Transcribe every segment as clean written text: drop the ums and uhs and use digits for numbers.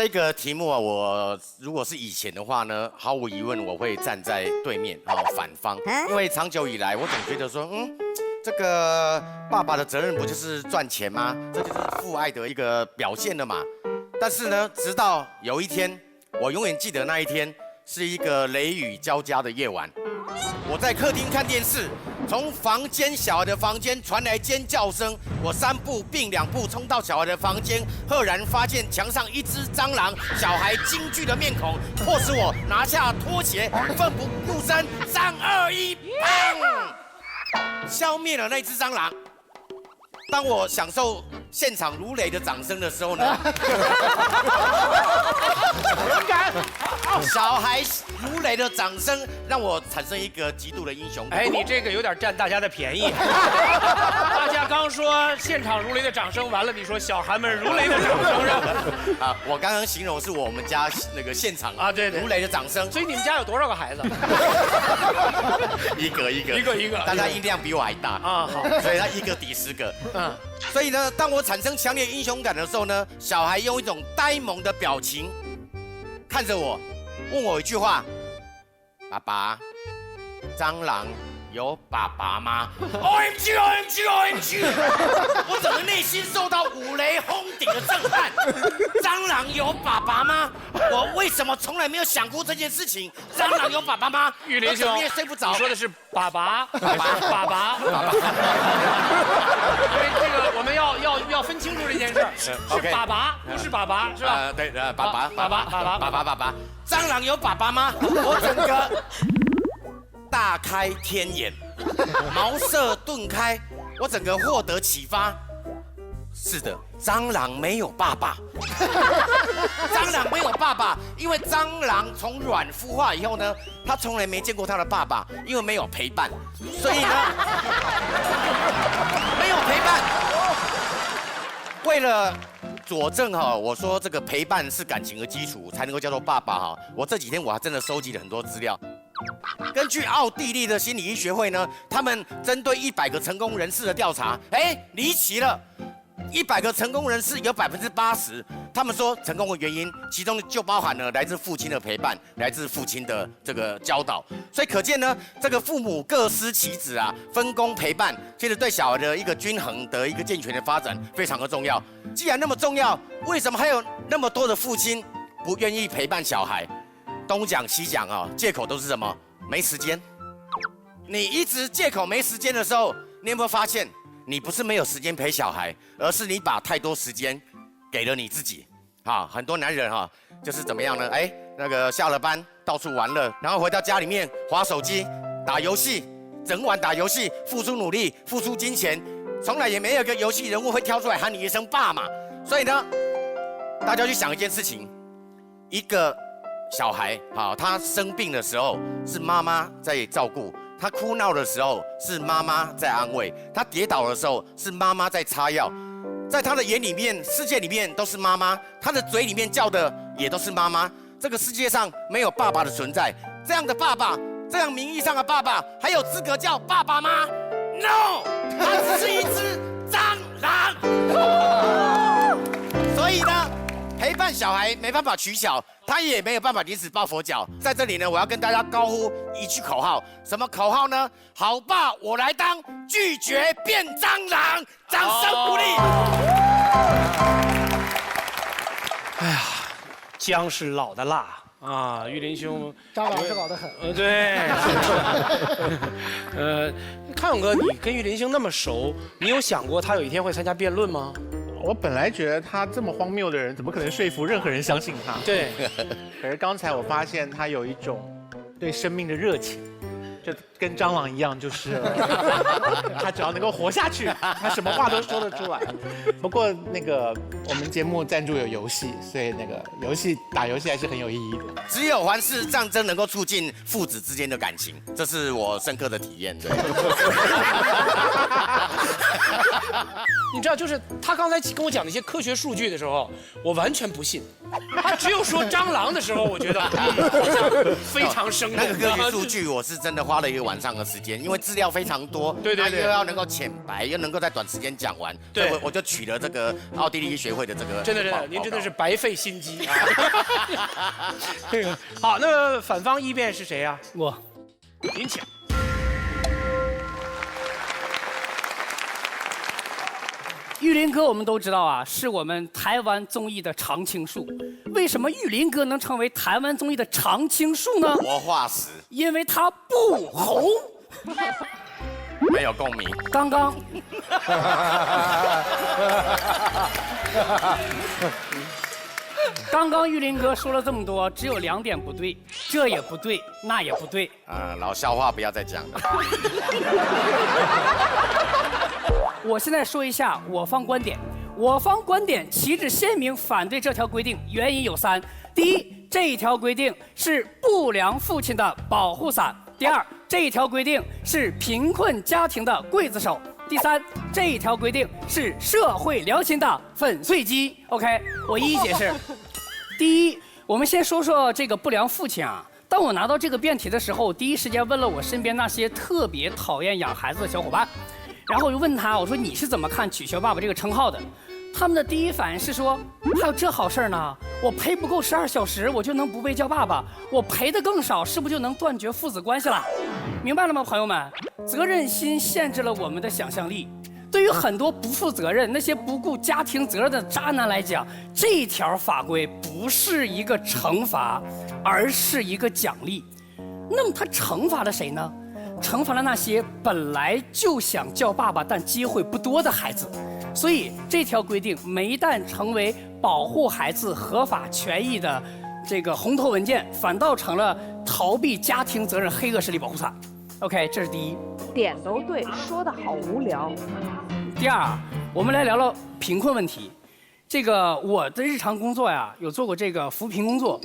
这个题目啊，我如果是以前的话呢，毫无疑问我会站在对面反方，因为长久以来我总觉得说，这个爸爸的责任不就是赚钱吗？这就是父爱的一个表现了嘛。但是呢，直到有一天，我永远记得那一天是一个雷雨交加的夜晚，我在客厅看电视。 从小孩的房间传来尖叫声，我3步并2步冲到小孩的房间，赫然发现墙上一只蟑螂，小孩惊惧的面孔，迫使我拿下拖鞋，奋不顾身，3、2、1，砰！消灭了那只蟑螂。当我享受现场如雷的掌声的时候呢，勇敢！小孩如雷的掌声让我产生一个极度的英雄感。哎，你这个有点占大家的便宜。大家刚说现场如雷的掌声，完了你说小孩们如雷的掌声是啊，我刚刚形容是我们家那个现场啊，对，如雷的掌声。所以你们家有多少个孩子？一个，但他音量比我还大啊，好，所以他一个抵10个。所以呢，当我产生强烈英雄感的时候呢，小孩用一种呆萌的表情看着我，问我一句话：“爸爸，蟑螂有爸爸吗 ？”OMG！ 我整个内心受到五雷轰顶的震撼。蟑螂有爸爸吗？我为什么从来没有想过这件事情？蟑螂有爸爸吗？玉林兄，你也睡不着。你说的是爸爸。因为这个我们要分清楚这件事，是爸爸，不是爸爸，是吧？对，爸爸。蟑螂有爸爸吗？我整个大开天眼，茅塞顿开，我整个获得启发。是的，蟑螂没有爸爸。蟑螂没有爸爸，因为蟑螂从卵孵化以后呢，它从来没见过它的爸爸，因为没有陪伴，所以呢，没有陪伴。为了佐证我说这个陪伴是感情的基础，才能够叫做爸爸我这几天我还真的收集了很多资料。根据奥地利的心理医学会呢，他们针对100个成功人士的调查，离奇了。100个成功人士有80%，他们说成功的原因，其中就包含了来自父亲的陪伴，来自父亲的这个教导。所以可见呢，这个父母各司其职分工陪伴，其实对小孩的一个均衡的一个健全的发展非常的重要。既然那么重要，为什么还有那么多的父亲不愿意陪伴小孩？东讲西讲借口都是什么？没时间。你一直借口没时间的时候，你有没有发现？你不是没有时间陪小孩，而是你把太多时间给了你自己。很多男人就是怎么样呢？那个下了班到处玩乐，然后回到家里面滑手机、打游戏，整晚打游戏，付出努力、付出金钱，从来也没有一个游戏人物会跳出来喊你一声爸嘛。所以呢，大家去想一件事情：一个小孩他生病的时候是妈妈在照顾。他哭闹的时候是妈妈在安慰，他跌倒的时候是妈妈在擦药，在他的眼里面、世界里面都是妈妈，他的嘴里面叫的也都是妈妈。这个世界上没有爸爸的存在，这样的爸爸，这样名义上的爸爸，还有资格叫爸爸吗 ？No， 他只是一只蟑螂。所以呢，陪伴小孩没办法取巧。他也没有办法临时抱佛脚。在这里呢，我要跟大家高呼一句口号，什么口号呢？好爸，我来当，拒绝变蟑螂，掌声鼓励。哎呀，姜是老的辣啊，玉林兄，张老师搞得很。对。康永哥，你跟玉林兄那么熟，你有想过他有一天会参加辩论吗？我本来觉得他这么荒谬的人，怎么可能说服任何人相信他？对。可是刚才我发现他有一种对生命的热情，就跟蟑螂一样，就是他只要能够活下去，他什么话都说得出来。不过那个我们节目赞助有游戏，所以那个打游戏还是很有意义的。只有环视战争能够促进父子之间的感情，这是我深刻的体验。对。你知道，就是他刚才跟我讲那些科学数据的时候，我完全不信。他只有说蟑螂的时候，我觉得好像非常生动。那个科学数据，我是真的花了一个晚上的时间，因为资料非常多，对，又要能够浅白，又能够在短时间讲完，对，我就取了这个奥地利医学会的这个。真的，您真的是白费心机啊！好，那反方一辩是谁呀？我，您请。玉林哥我们都知道啊，是我们台湾综艺的常青树。为什么玉林哥能成为台湾综艺的常青树呢？活化石。因为他不红。没有共鸣。刚刚玉林哥说了这么多，只有2点不对，这也不对，那也不对。老笑话不要再讲了。我现在说一下我方观点。我方观点旗帜鲜明反对这条规定，原因有3：第一，这一条规定是不良父亲的保护伞；第二，这一条规定是贫困家庭的刽子手；第三，这一条规定是社会良心的粉碎机。OK， 我一一解释。第一，我们先说说这个不良父亲啊。当我拿到这个辩题的时候，我第一时间问了我身边那些特别讨厌养孩子的小伙伴。然后我就问他，我说你是怎么看取消爸爸这个称号的？他们的第一反应是说，还有这好事呢？我陪不够12小时，我就能不被叫爸爸；我陪的更少，是不是就能断绝父子关系了？明白了吗，朋友们？责任心限制了我们的想象力。对于很多不负责任、那些不顾家庭责任的渣男来讲，这条法规不是一个惩罚，而是一个奖励。那么他惩罚了谁呢？惩罚了那些本来就想叫爸爸但机会不多的孩子。所以这条规定没但成为保护孩子合法权益的这个红头文件，反倒成了逃避家庭责任黑恶势力保护伞。OK， 这是第一。点都对，说的好无聊。第二，我们来聊聊贫困问题。这个我的日常工作呀，有做过这个扶贫工作，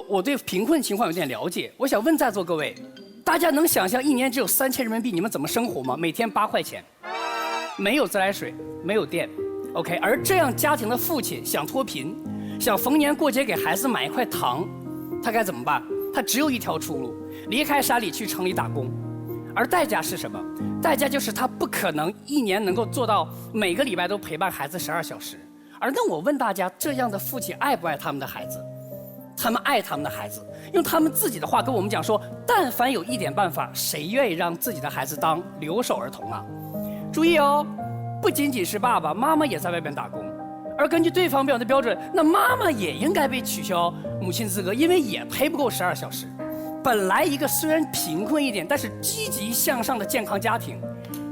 我对贫困情况有点了解。我想问在座各位，大家能想象一年只有3000人民币，你们怎么生活吗？每天8块钱，没有自来水，没有电 ，OK。而这样家庭的父亲想脱贫，想逢年过节给孩子买1块糖，他该怎么办？他只有一条出路，离开山里去城里打工。而代价是什么？代价就是他不可能1年能够做到每个礼拜都陪伴孩子12小时。而那我问大家，这样的父亲爱不爱他们的孩子？他们爱他们的孩子，用他们自己的话跟我们讲说，但凡有一点办法，谁愿意让自己的孩子当留守儿童啊？注意哦，不仅仅是爸爸妈妈也在外边打工，而根据对方表的标准，那妈妈也应该被取消母亲资格，因为也陪不够12小时。本来一个虽然贫困一点，但是积极向上的健康家庭，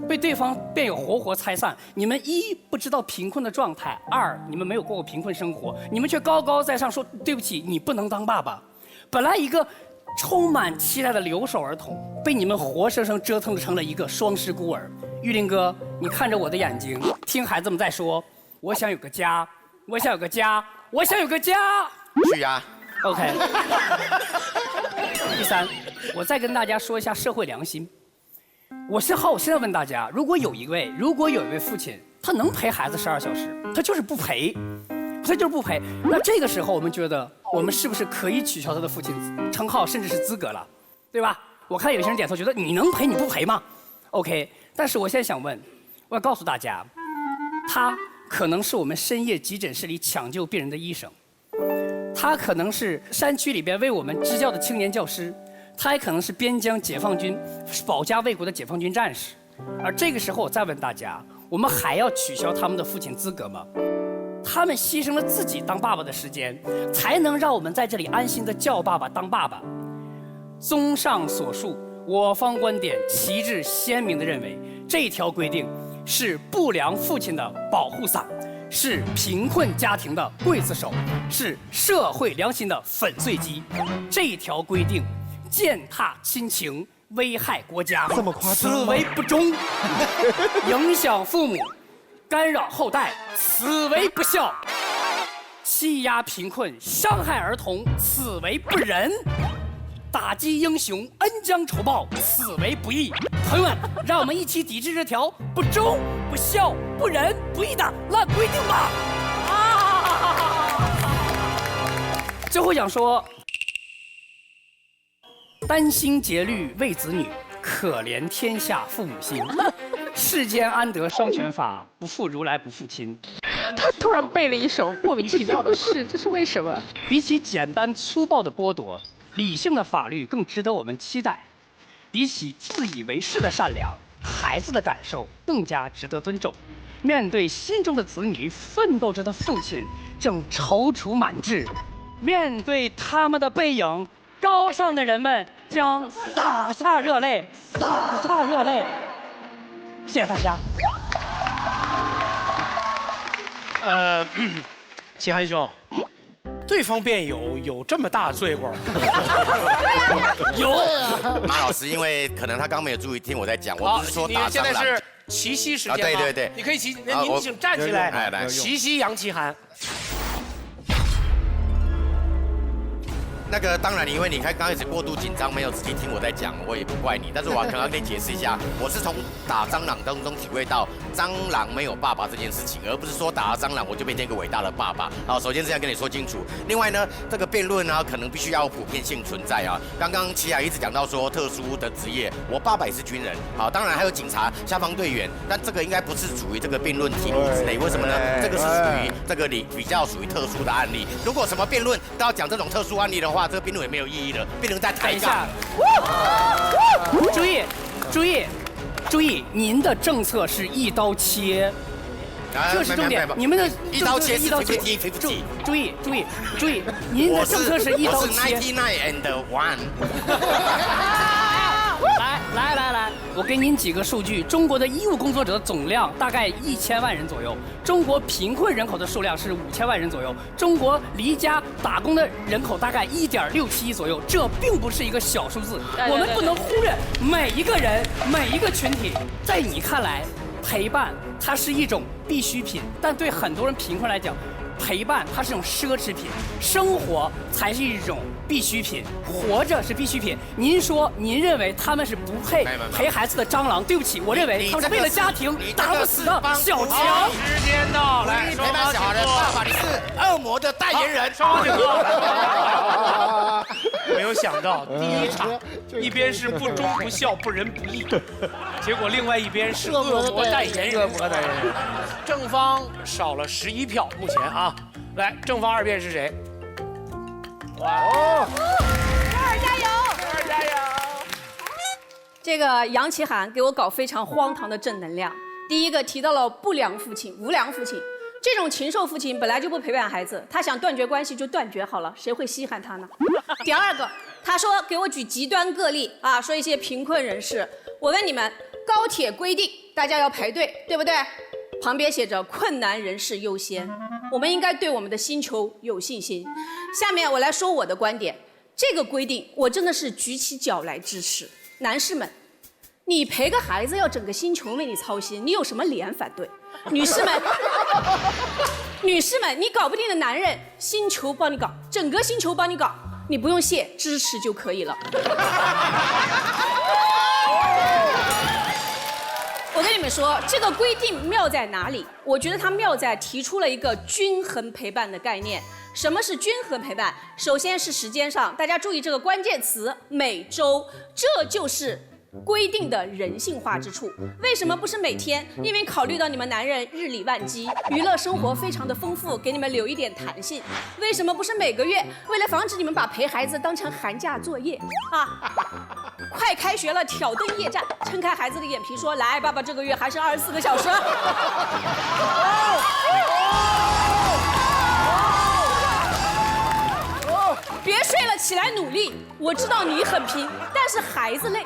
被对方便有活活拆散。你们1不知道贫困的状态，2你们没有过过贫困生活，你们却高高在上说对不起，你不能当爸爸。本来一个充满期待的留守儿童，被你们活生生折腾成了一个双失孤儿。玉林哥，你看着我的眼睛，听孩子们在说，我想有个家，我想有个家，我想有个家。去呀。OK。第3，我再跟大家说一下社会良心。我现在问大家，如果有一位父亲，他能陪孩子12小时，他就是不陪，那这个时候我们觉得，我们是不是可以取消他的父亲称号，甚至是资格了，对吧？我看有些人点头，觉得你能陪你不陪吗 ？OK， 但是我现在想问，我要告诉大家，他可能是我们深夜急诊室里抢救病人的医生，他可能是山区里边为我们支教的青年教师。他也可能是边疆解放军保家卫国的解放军战士，而这个时候我再问大家，我们还要取消他们的父亲资格吗？他们牺牲了自己当爸爸的时间，才能让我们在这里安心的叫爸爸当爸爸。综上所述，我方观点旗帜鲜明地认为，这条规定是不良父亲的保护伞，是贫困家庭的刽子手，是社会良心的粉碎机。这条规定践踏亲情，危害国家，这么夸张此为不忠；影响父母，干扰后代，此为不孝；欺压贫困，伤害儿童，此为不仁。打击英雄，恩将仇报，此为不义。朋友们，让我们一起抵制这条不忠、不孝、不仁、不义的烂规定吧！最后想说，担心节虑为子女，可怜天下父母心。世间安得双全法，不负如来不负亲。他突然背了一首莫名其妙的诗，这是为什么？比起简单粗暴的剥夺，理性的法律更值得我们期待；比起自以为是的善良，孩子的感受更加值得尊重。面对心中的子女，奋斗着的父亲正踌躇满志；面对他们的背影，高尚的人们将洒下热泪，洒下热泪。谢谢大家。齐涵兄，对方辩友有这么大罪过？有。马老师，因为可能他刚没有注意听我在讲，我不是说你打蟑螂。现在是齐膝时间吗？对对对，你可以齐，啊您请站起来，来齐膝杨奇涵。那个当然，因为你看刚开始过度紧张，没有仔细听我在讲，我也不怪你。但是我可能要跟你解释一下，我是从打蟑螂当中体会到蟑螂没有爸爸这件事情，而不是说打了蟑螂我就变成一个伟大的爸爸。好，首先这样跟你说清楚。另外呢，这个辩论呢，可能必须要有普遍性存在啊。刚刚齐雅一直讲到说特殊的职业，我爸爸也是军人，好，当然还有警察、消防队员，但这个应该不是属于这个辩论题目之内。为什么呢？这个是属于这个比较属于特殊的案例。如果什么辩论都要讲这种特殊案例的话，这个辩论也没有意义了，变成在抬杠。注意，您的政策是一刀切，这是重点。你们的一刀切是50-50。注意，您的政策是一刀切。我是99 and 1。来，我给您几个数据。中国的医务工作者总量大概1000万人左右，中国贫困人口的数量是5000万人左右，中国离家打工的人口大概1.67亿左右。这并不是一个小数字，我们不能忽略每一个人、每一个群体。在你看来，陪伴它是一种必需品，但对很多人贫困来讲，陪伴它是一种奢侈品，生活才是一种必需品，活着是必需品。您说，您认为他们是不配陪孩子的蟑螂？对不起，我认为他们是为了家庭打不死的小强。时间到，来，陪伴小孩的爸爸，你是恶魔的代言人。双方请坐。没有想到第一场，一边是不忠不孝、不仁不义，结果另外一边是恶魔代言人。正方少了11票，目前啊，来，正方二辩是谁？二加油！这个杨奇涵给我搞非常荒唐的正能量。第一个提到了不良父亲、无良父亲，这种禽兽父亲本来就不陪伴孩子，他想断绝关系就断绝好了，谁会稀罕他呢？第二个，他说给我举极端个例啊，说一些贫困人士。我问你们，高铁规定大家要排队，对不对？旁边写着困难人士优先，我们应该对我们的星球有信心。下面我来说我的观点，这个规定我真的是举起脚来支持。男士们，你陪个孩子要整个星球为你操心，你有什么理由反对？女士们，你搞不定的男人，星球帮你搞，整个星球帮你搞，你不用谢，支持就可以了。我跟你们说，这个规定妙在哪里？我觉得它妙在提出了一个均衡陪伴的概念。什么是均衡陪伴？首先是时间上，大家注意这个关键词每周，这就是规定的人性化之处。为什么不是每天？因为考虑到你们男人日理万机，娱乐生活非常的丰富，给你们留一点弹性。为什么不是每个月？为了防止你们把陪孩子当成寒假作业啊！快开学了，挑灯夜战，撑开孩子的眼皮说：“来，爸爸这个月还是24个小时。”别睡了，起来努力。我知道你很拼，但是孩子累。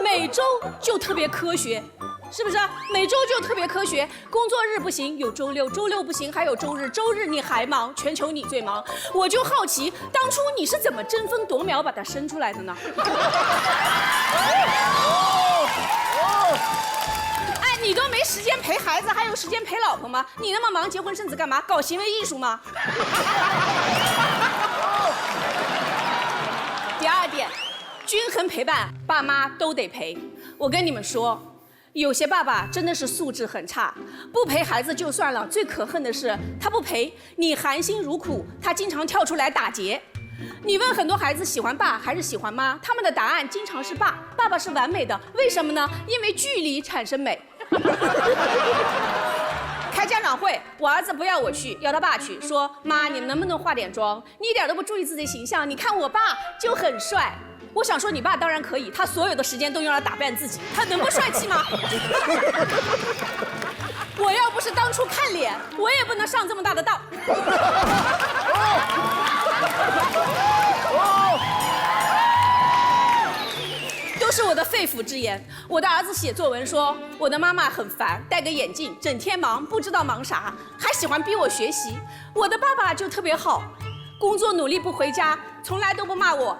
每周就特别科学，是不是？每周就特别科学。工作日不行，有周六；周六不行，还有周日。周日你还忙，全球你最忙。我就好奇，当初你是怎么争分夺秒把它生出来的呢？哎，你都没时间陪孩子，还有时间陪老婆吗？你那么忙，结婚生子干嘛？搞行为艺术吗？第二点，均衡陪伴，爸妈都得陪。我跟你们说，有些爸爸真的是素质很差，不陪孩子就算了，最可恨的是他不陪你，含辛茹苦，他经常跳出来打劫。你问很多孩子喜欢爸还是喜欢妈，他们的答案经常是爸，爸爸是完美的。为什么呢？因为距离产生美。开家长会，我儿子不要我去，要他爸去，说妈，你能不能化点妆？你一点都不注意自己形象，你看我爸就很帅。我想说，你爸当然可以，他所有的时间都用来打扮自己，他能不帅气吗？我要不是当初看脸，我也不能上这么大的当。都是我的肺腑之言。我的儿子写作文说，我的妈妈很烦，戴个眼镜，整天忙，不知道忙啥，还喜欢逼我学习。我的爸爸就特别好，工作努力不回家，从来都不骂我。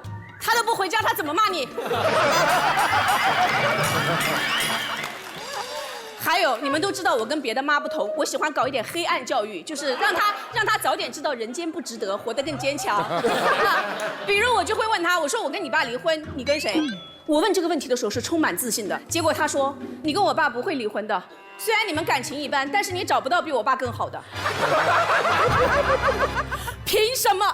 他都不回家，他怎么骂你？还有，你们都知道我跟别的妈不同，我喜欢搞一点黑暗教育，就是让他早点知道人间不值得，活得更坚强。比如我就会问他，我说我跟你爸离婚，你跟谁？我问这个问题的时候是充满自信的，结果他说你跟我爸不会离婚的，虽然你们感情一般，但是你找不到比我爸更好的。凭什么？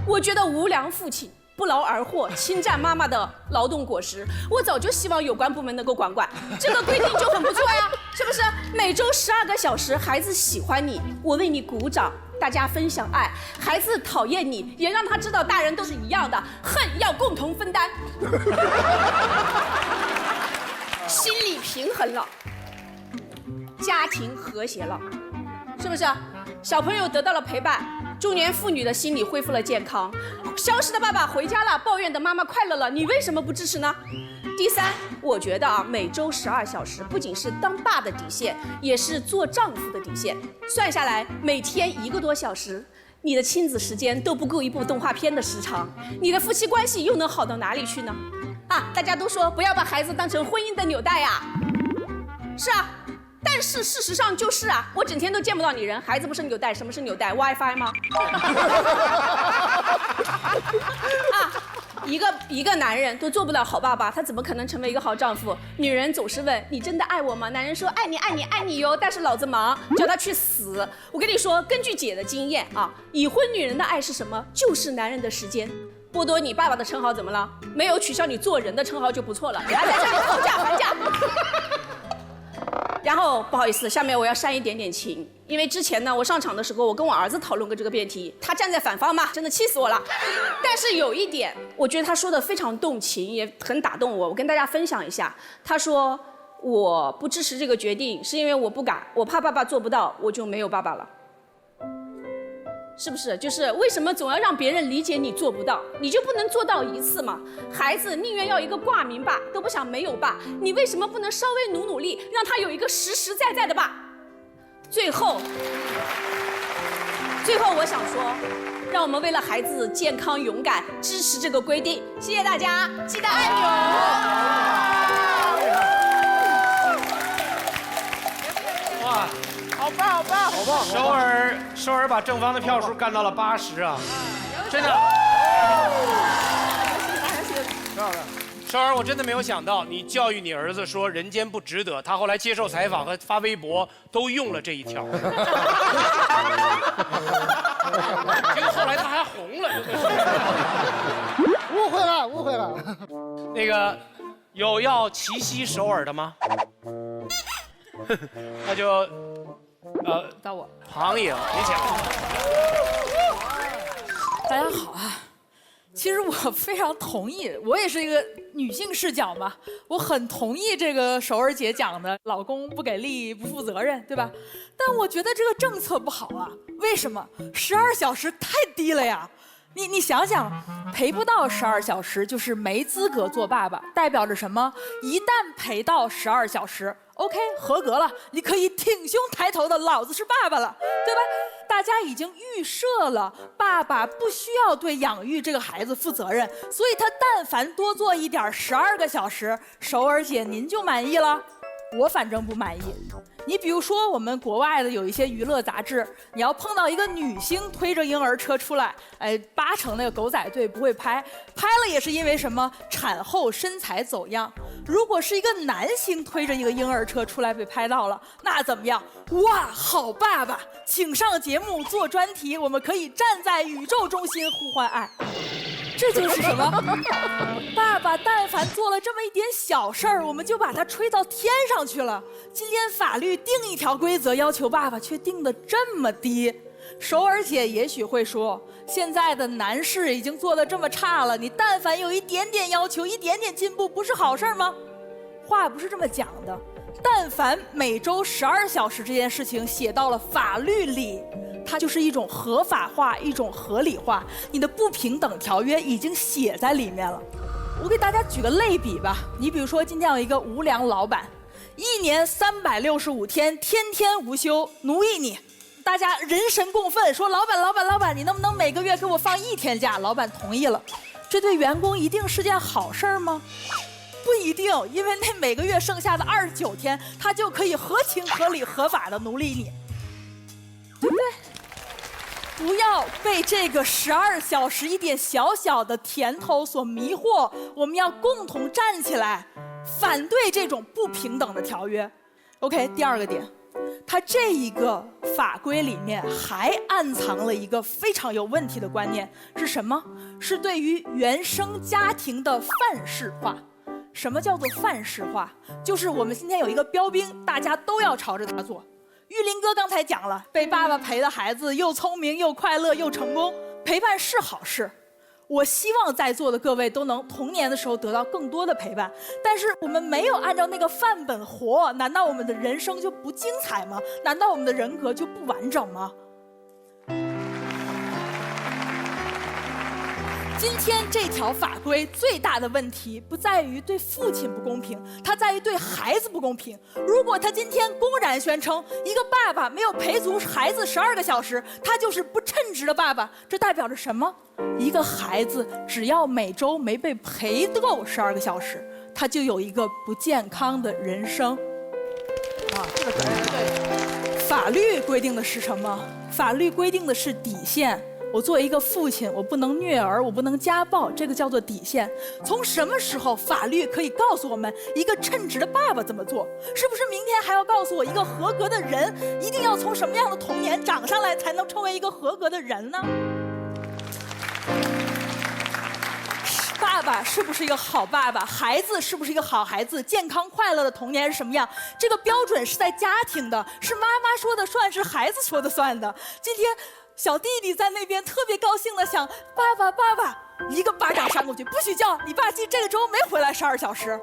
我觉得无良父亲不劳而获，侵占妈妈的劳动果实。我早就希望有关部门能够管管，这个规定就很不错呀，是不是？每周12个小时，孩子喜欢你，我为你鼓掌，大家分享爱；孩子讨厌你，也让他知道大人都是一样的，恨要共同分担。心理平衡了，家庭和谐了，是不是？小朋友得到了陪伴，中年妇女的心理恢复了健康，消失的爸爸回家了，抱怨的妈妈快乐了，你为什么不支持呢？第三，我觉得啊，每周12小时不仅是当爸的底线，也是做丈夫的底线。算下来，每天1个多小时，你的亲子时间都不够一部动画片的时长，你的夫妻关系又能好到哪里去呢？啊，大家都说不要把孩子当成婚姻的纽带呀，是啊。但是事实上就是啊，我整天都见不到你人，孩子不是纽带，什么是纽带 ？WiFi 吗？啊，一个男人都做不了好爸爸，他怎么可能成为一个好丈夫？女人总是问你真的爱我吗？男人说爱你爱你爱你哟，但是老子忙，叫他去死。我跟你说，根据姐的经验啊，已婚女人的爱是什么？就是男人的时间。剥夺你爸爸的称号怎么了？没有取消你做人的称号就不错了，还在这里讨价还价。然后不好意思，下面我要煽一点点情，因为之前呢，我上场的时候，我跟我儿子讨论过这个辩题，他站在反方嘛，真的气死我了。但是有一点，我觉得他说的非常动情，也很打动我，我跟大家分享一下。他说我不支持这个决定，是因为我不敢，我怕爸爸做不到，我就没有爸爸了。是不是？就是为什么总要让别人理解你做不到，你就不能做到一次吗？孩子宁愿要一个挂名爸，都不想没有爸，你为什么不能稍微努力，让他有一个实实在在的爸？最后我想说，让我们为了孩子健康勇敢支持这个规定，谢谢大家，记得按钮。哇！好棒，好棒，好棒！首尔把正方的票数干到了80啊，真的。首尔，我真的没有想到，你教育你儿子说人间不值得，他后来接受采访和发微博都用了这一条。结果后来他还红了，真的是。误会了。那个有要齐膝首尔的吗？那就。到我，庞颖，你讲。大家好啊！其实我非常同意，我也是一个女性视角嘛，我很同意这个首尔姐讲的，老公不给力、不负责任，对吧？但我觉得这个政策不好啊，为什么？12小时太低了呀！你想想，陪不到12小时就是没资格做爸爸，代表着什么？一旦陪到12小时 ，OK， 合格了，你可以挺胸抬头的，老子是爸爸了，对吧？大家已经预设了，爸爸不需要对养育这个孩子负责任，所以他但凡多做一点12个小时，首尔姐您就满意了。我反正不满意。你比如说，我们国外的有一些娱乐杂志，你要碰到一个女星推着婴儿车出来，80%那个狗仔队不会拍，拍了也是因为什么？产后身材走样。如果是一个男星推着一个婴儿车出来被拍到了，那怎么样？哇，好爸爸，请上节目做专题，我们可以站在宇宙中心呼唤爱。这就是什么？爸爸但凡做了这么一点小事儿，我们就把他吹到天上去了。今天法律定一条规则要求爸爸，却定得这么低。首尔姐也许会说，现在的男士已经做得这么差了，你但凡有一点点要求，一点点进步，不是好事吗？话不是这么讲的。但凡每周12小时这件事情写到了法律里，它就是一种合法化，一种合理化。你的不平等条约已经写在里面了。我给大家举个类比吧，你比如说今天有一个无良老板，1年365天，天天无休，奴役你。大家人神共愤，说老板，你能不能每个月给我放1天假？老板同意了，这对员工一定是件好事吗？不一定，因为那每个月剩下的29天，他就可以合情合理合法的奴隶你，对不对？不要被这个12小时一点小小的甜头所迷惑，我们要共同站起来，反对这种不平等的条约。OK， 第二个点，它这一个法规里面还暗藏了一个非常有问题的观念，是什么？是对于原生家庭的范式化。什么叫做范式化？就是我们今天有一个标兵，大家都要朝着它做。玉林哥刚才讲了，被爸爸陪的孩子又聪明又快乐又成功，陪伴是好事。我希望在座的各位都能童年的时候得到更多的陪伴，但是我们没有按照那个范本活，难道我们的人生就不精彩吗？难道我们的人格就不完整吗？今天这条法规最大的问题不在于对父亲不公平，它在于对孩子不公平。如果他今天公然宣称一个爸爸没有陪足孩子12个小时，他就是不称职的爸爸，这代表着什么？一个孩子只要每周没被陪够12个小时，他就有一个不健康的人生。这个对。法律规定的是什么？法律规定的是底线。我作为一个父亲，我不能虐儿，我不能家暴，这个叫做底线。从什么时候法律可以告诉我们一个称职的爸爸怎么做？是不是明天还要告诉我一个合格的人一定要从什么样的童年长上来才能成为一个合格的人呢？爸爸是不是一个好爸爸？孩子是不是一个好孩子？健康快乐的童年是什么样？这个标准是在家庭的，是妈妈说的算，是孩子说的算的。今天小弟弟在那边特别高兴的想，爸爸，一个巴掌扇过去，不许叫，你爸这个周没回来12小时。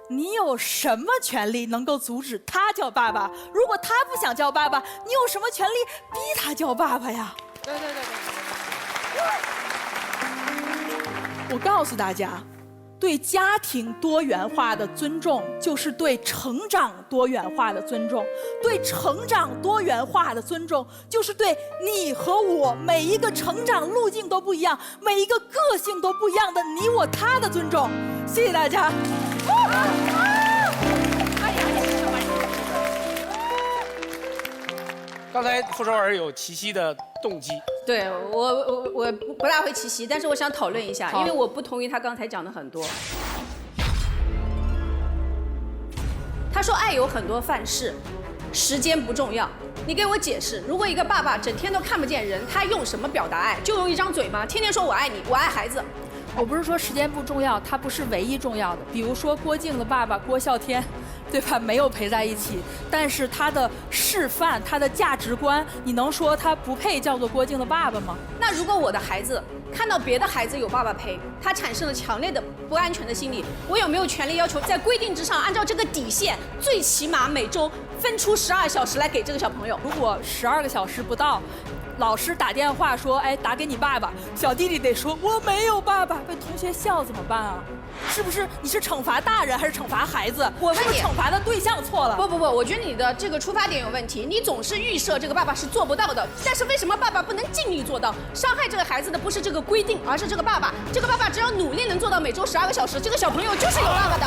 你有什么权利能够阻止他叫爸爸？如果他不想叫爸爸，你有什么权利逼他叫爸爸呀？对。我告诉大家，对家庭多元化的尊重，就是对成长多元化的尊重。对成长多元化的尊重，就是对你和我每一个成长路径都不一样，每一个个性都不一样的你我他的尊重。谢谢大家。刚才傅首尔有齐溪的动机。对，我不大会齐溪，但是我想讨论一下，因为我不同意他刚才讲的很多。他说爱有很多范式，时间不重要。你给我解释，如果一个爸爸整天都看不见人，他用什么表达爱？就用一张嘴吗？天天说我爱你，我爱孩子。我不是说时间不重要，它不是唯一重要的。比如说郭靖的爸爸郭啸天，对吧？没有陪在一起，但是他的示范，他的价值观，你能说他不配叫做郭靖的爸爸吗？那如果我的孩子看到别的孩子有爸爸陪，他产生了强烈的不安全的心理，我有没有权利要求在规定之上，按照这个底线，最起码每周分出12小时来给这个小朋友？如果12个小时不到，老师打电话说，哎，打给你爸爸，小弟弟得说我没有爸爸，被同学笑怎么办啊？是不是你是惩罚大人还是惩罚孩子？我问你，是不是惩罚的对象错了？不，我觉得你的这个出发点有问题。你总是预设这个爸爸是做不到的，但是为什么爸爸不能尽力做到？伤害这个孩子的不是这个规定，而是这个爸爸。这个爸爸只要努力能做到每周12个小时，这个小朋友就是有爸爸的。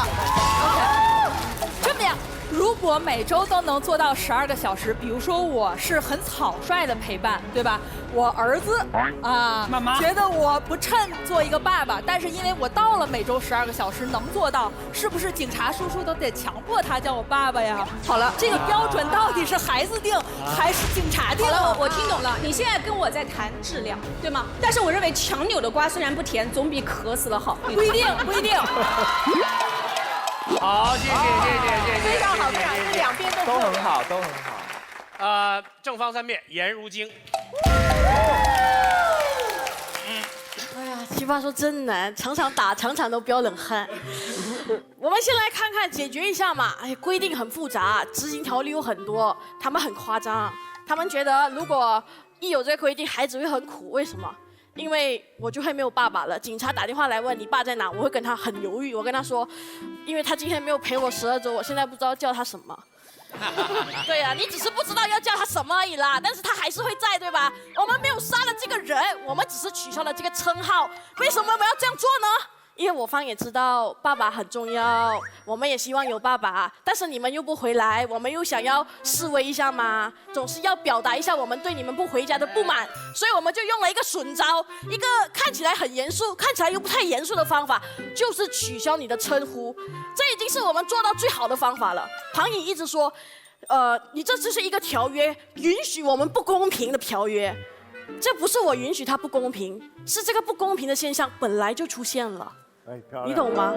这这样，如果每周都能做到12个小时，比如说我是很草率的陪伴，对吧？我儿子妈妈觉得我不称做一个爸爸，但是因为我到了每周12个小时能做到，是不是警察叔叔都得强迫他叫我爸爸呀？好了，这个标准到底是孩子定还是警察定？好了，我听懂了，你现在跟我在谈质量，对吗？但是我认为强扭的瓜虽然不甜，总比渴死了好。不一定，不一定。好，谢谢。非常好，非常好，这两边都很好，都很好。正方3辩，颜如晶。哎呀，奇葩说真难，场场打，场场都飙冷汗。我们先来看看解决一下嘛。哎，规定很复杂，执行条例有很多，他们很夸张。他们觉得如果一有这个规定，孩子会很苦。为什么？因为我就会没有爸爸了。警察打电话来问你爸在哪，我会跟他很犹豫。我跟他说，因为他今天没有陪我12周，我现在不知道叫他什么。对呀，你只是不知道要叫他什么而已啦，但是他还是会在，对吧？我们没有杀了这个人，我们只是取消了这个称号。为什么我们要这样做呢？因为我方也知道爸爸很重要，我们也希望有爸爸，但是你们又不回来，我们又想要示威一下嘛，总是要表达一下我们对你们不回家的不满，所以我们就用了一个损招，一个看起来很严肃，看起来又不太严肃的方法，就是取消你的称呼。这已经是我们做到最好的方法了。庞颖一直说，你这只是一个条约，允许我们不公平的条约。这不是我允许它不公平，是这个不公平的现象本来就出现了。你懂吗？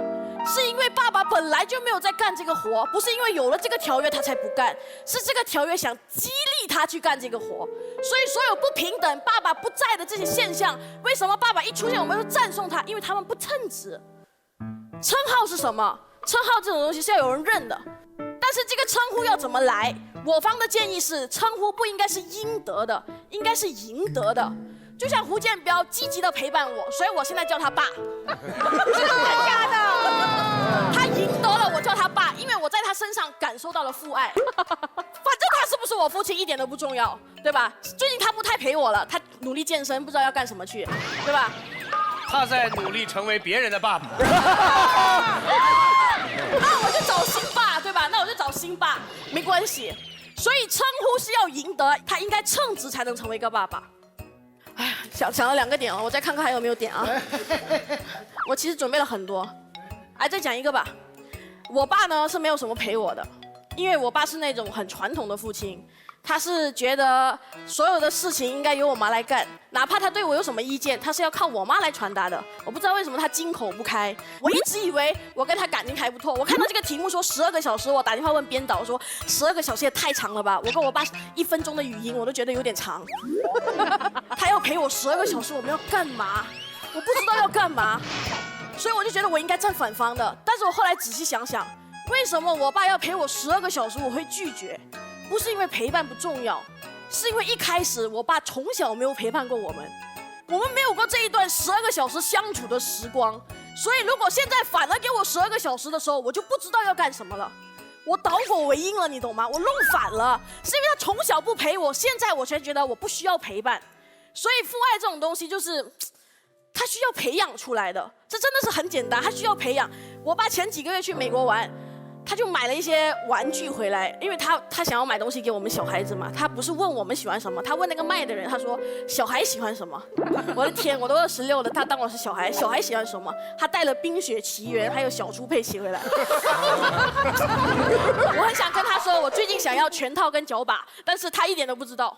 是因为爸爸本来就没有在干这个活，不是因为有了这个条约他才不干，是这个条约想激励他去干这个活。所以所有不平等、爸爸不在的这些现象，为什么爸爸一出现我们就赞颂他？因为他们不称职。称号是什么？称号这种东西是要有人认的，但是这个称呼要怎么来？我方的建议是，称呼不应该是应得的，应该是赢得的。就像胡建彪积极的陪伴我，所以我现在叫他爸。真的假的？他赢得了我叫他爸，因为我在他身上感受到了父爱。反正他是不是我父亲一点都不重要，对吧？最近他不太陪我了，他努力健身，不知道要干什么去，对吧？他在努力成为别人的爸爸。那我就找新爸，对吧？那我就找新爸，没关系。所以称呼是要赢得，他应该称职才能成为一个爸爸。哎呀，想了2个点哦，我再看看还有没有点啊。我其实准备了很多，哎，再讲一个吧。我爸呢是没有什么陪我的，因为我爸是那种很传统的父亲，他是觉得所有的事情应该由我妈来干，哪怕他对我有什么意见，他是要靠我妈来传达的。我不知道为什么他金口不开，我一直以为我跟他感情还不错。我看到这个题目说12个小时，我打电话问编导说12个小时也太长了吧？我跟我爸1分钟的语音我都觉得有点长。他要陪我12个小时，我们要干嘛？我不知道要干嘛，所以我就觉得我应该站反方的。但是我后来仔细想想，为什么我爸要陪我12个小时，我会拒绝？不是因为陪伴不重要，是因为一开始我爸从小没有陪伴过我们没有过这一段12个小时相处的时光。所以如果现在反而给我12个小时的时候，我就不知道要干什么了，我倒果为因了，你懂吗？我弄反了，是因为他从小不陪我，现在我才觉得我不需要陪伴。所以父爱这种东西就是他需要培养出来的，这真的是很简单，他需要培养。我爸前几个月去美国玩，他就买了一些玩具回来，因为他想要买东西给我们小孩子嘛。他不是问我们喜欢什么，他问那个卖的人，他说小孩喜欢什么？我的天，我都26了，他当我是小孩，小孩喜欢什么？他带了《冰雪奇缘》还有小猪佩奇回来。我很想跟他说，我最近想要全套跟脚把，但是他一点都不知道，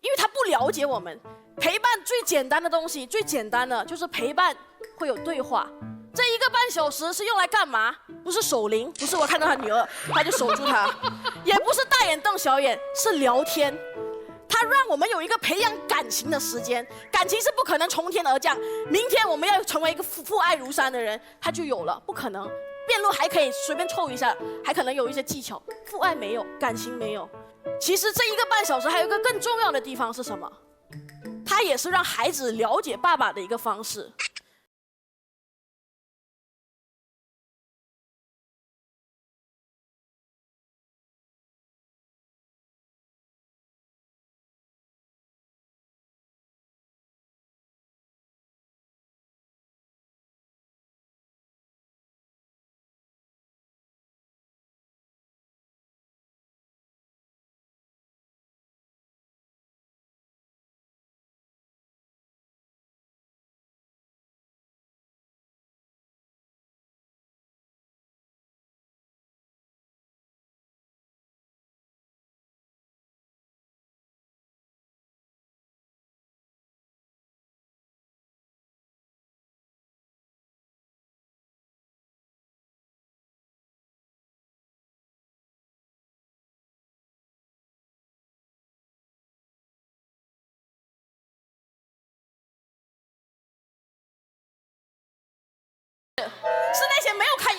因为他不了解我们。陪伴最简单的东西，最简单的就是陪伴会有对话。这1个半小时是用来干嘛？不是守灵，不是我看到他女儿他就守住他，也不是大眼瞪小眼，是聊天。他让我们有一个培养感情的时间，感情是不可能从天而降。明天我们要成为一个父爱如山的人，他就有了，不可能。辩论还可以随便凑一下，还可能有一些技巧，父爱没有，感情没有。其实这1个半小时还有一个更重要的地方是什么？它也是让孩子了解爸爸的一个方式。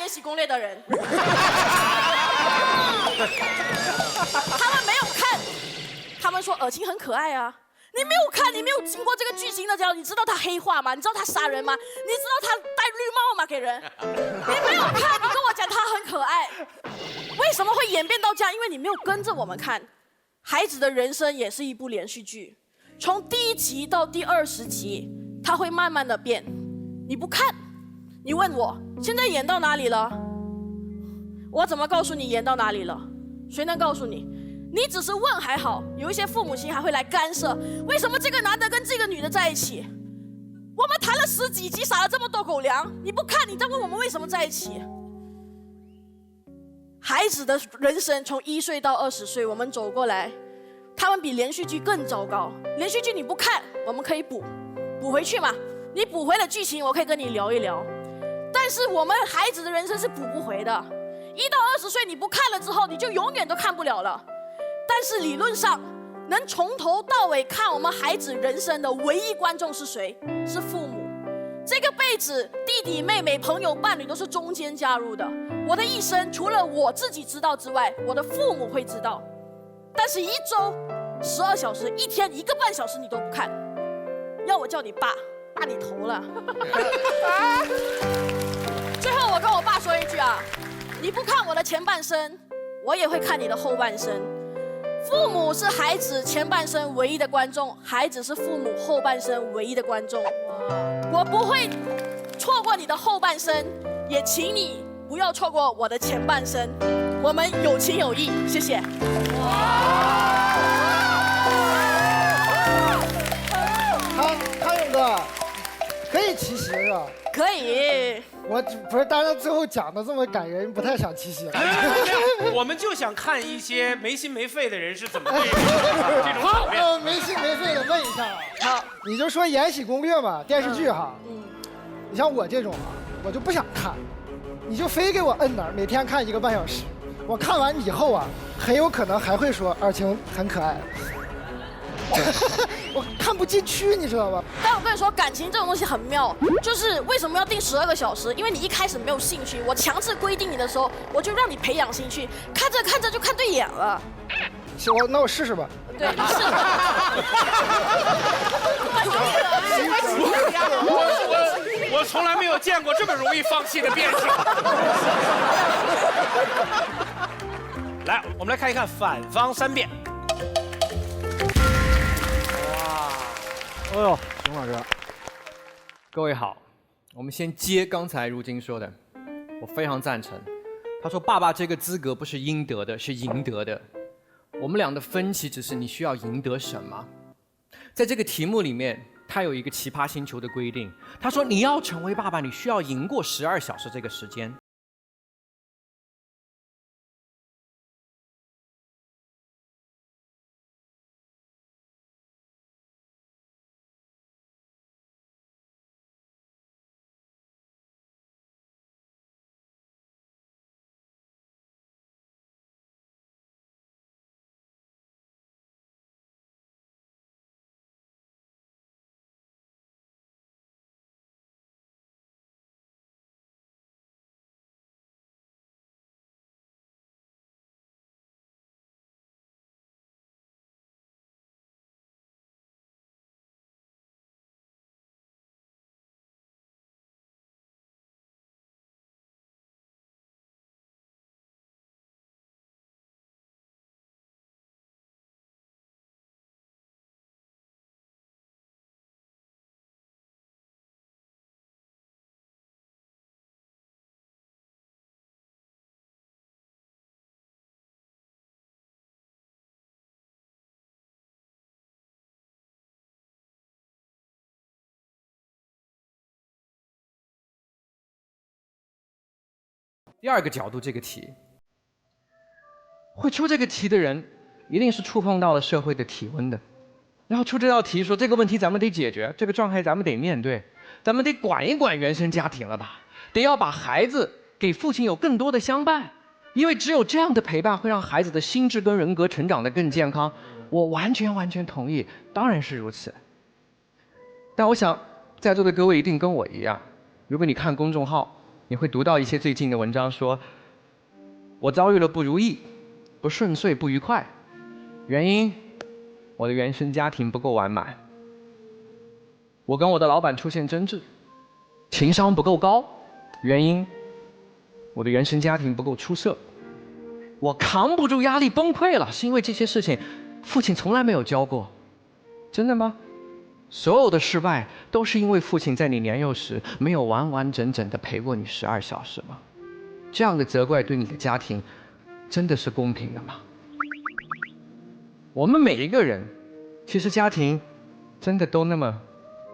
延禧攻略》的人，他们没有看，他们说尔晴很可爱啊。你没有看，你没有经过这个剧情的你知道他黑化吗？你知道他杀人吗？你知道他戴绿帽吗？给人，你没有看，你跟我讲他很可爱，为什么会演变到这样？因为你没有跟着我们看。孩子的人生也是一部连续剧，从第1集到第20集，他会慢慢的变。你不看，你问我现在演到哪里了？我怎么告诉你演到哪里了？谁能告诉你？你只是问还好，有一些父母亲还会来干涉，为什么这个男的跟这个女的在一起？我们谈了10几集，撒了这么多狗粮，你不看，你在问我们为什么在一起？孩子的人生从1岁到20岁，我们走过来，他们比连续剧更糟糕。连续剧你不看，我们可以补回去嘛？你补回了剧情，我可以跟你聊一聊。但是我们孩子的人生是补不回的。1到20岁你不看了之后，你就永远都看不了了。但是理论上，能从头到尾看我们孩子人生的唯一观众是谁？是父母。这个辈子，弟弟妹妹、朋友、伴侣都是中间加入的。我的一生除了我自己知道之外，我的父母会知道。但是1周12小时，1天1个半小时你都不看，要我叫你爸，爸你头了。最后我跟我爸说一句啊，你不看我的前半生，我也会看你的后半生。父母是孩子前半生唯一的观众，孩子是父母后半生唯一的观众。我不会错过你的后半生，也请你不要错过我的前半生。我们有情有义，谢谢。康永哥，可以骑鞋是吧？可以。我不是，但是最后讲的这么感人，不太想骑鞋。我们就想看一些没心没肺的人是怎么对这种场面。没心没肺的问一下啊，好，你就说《延禧攻略》嘛，电视剧哈，你像我这种啊，我就不想看，你就非给我摁那儿，每天看1个半小时，我看完以后啊，很有可能还会说尔晴很可爱。我看不进去，你知道吧？但我跟你说，感情这种东西很妙，就是为什么要定12个小时？因为你一开始没有兴趣，我强制规定你的时候，我就让你培养兴趣，看着看着就看对眼了。行，那我试试吧。对，你试。我从来没有见过这么容易放弃的变性。来，我们来看一看反方3辩。哎呦，熊老师，各位好，我们先接刚才如今说的，我非常赞成。他说爸爸这个资格不是应得的，是赢得的。我们俩的分歧只是你需要赢得什么。在这个题目里面，他有一个奇葩星球的规定，他说你要成为爸爸，你需要赢过12小时这个时间。第二个角度，这个题会出这个题的人，一定是触碰到了社会的体温的。然后出这道题说这个问题咱们得解决，这个状态咱们得面对，咱们得管一管原生家庭了吧？得要把孩子给父亲有更多的相伴，因为只有这样的陪伴会让孩子的心智跟人格成长得更健康。我完全同意，当然是如此。但我想在座的各位一定跟我一样，如果你看公众号你会读到一些最近的文章说，我遭遇了不如意、不顺遂、不愉快，原因我的原生家庭不够完满，我跟我的老板出现争执，情商不够高，原因我的原生家庭不够出色，我扛不住压力崩溃了，是因为这些事情父亲从来没有教过。真的吗？所有的失败都是因为父亲在你年幼时没有完完整整的陪过你12小时吗？这样的责怪对你的家庭真的是公平的吗？我们每一个人其实家庭真的都那么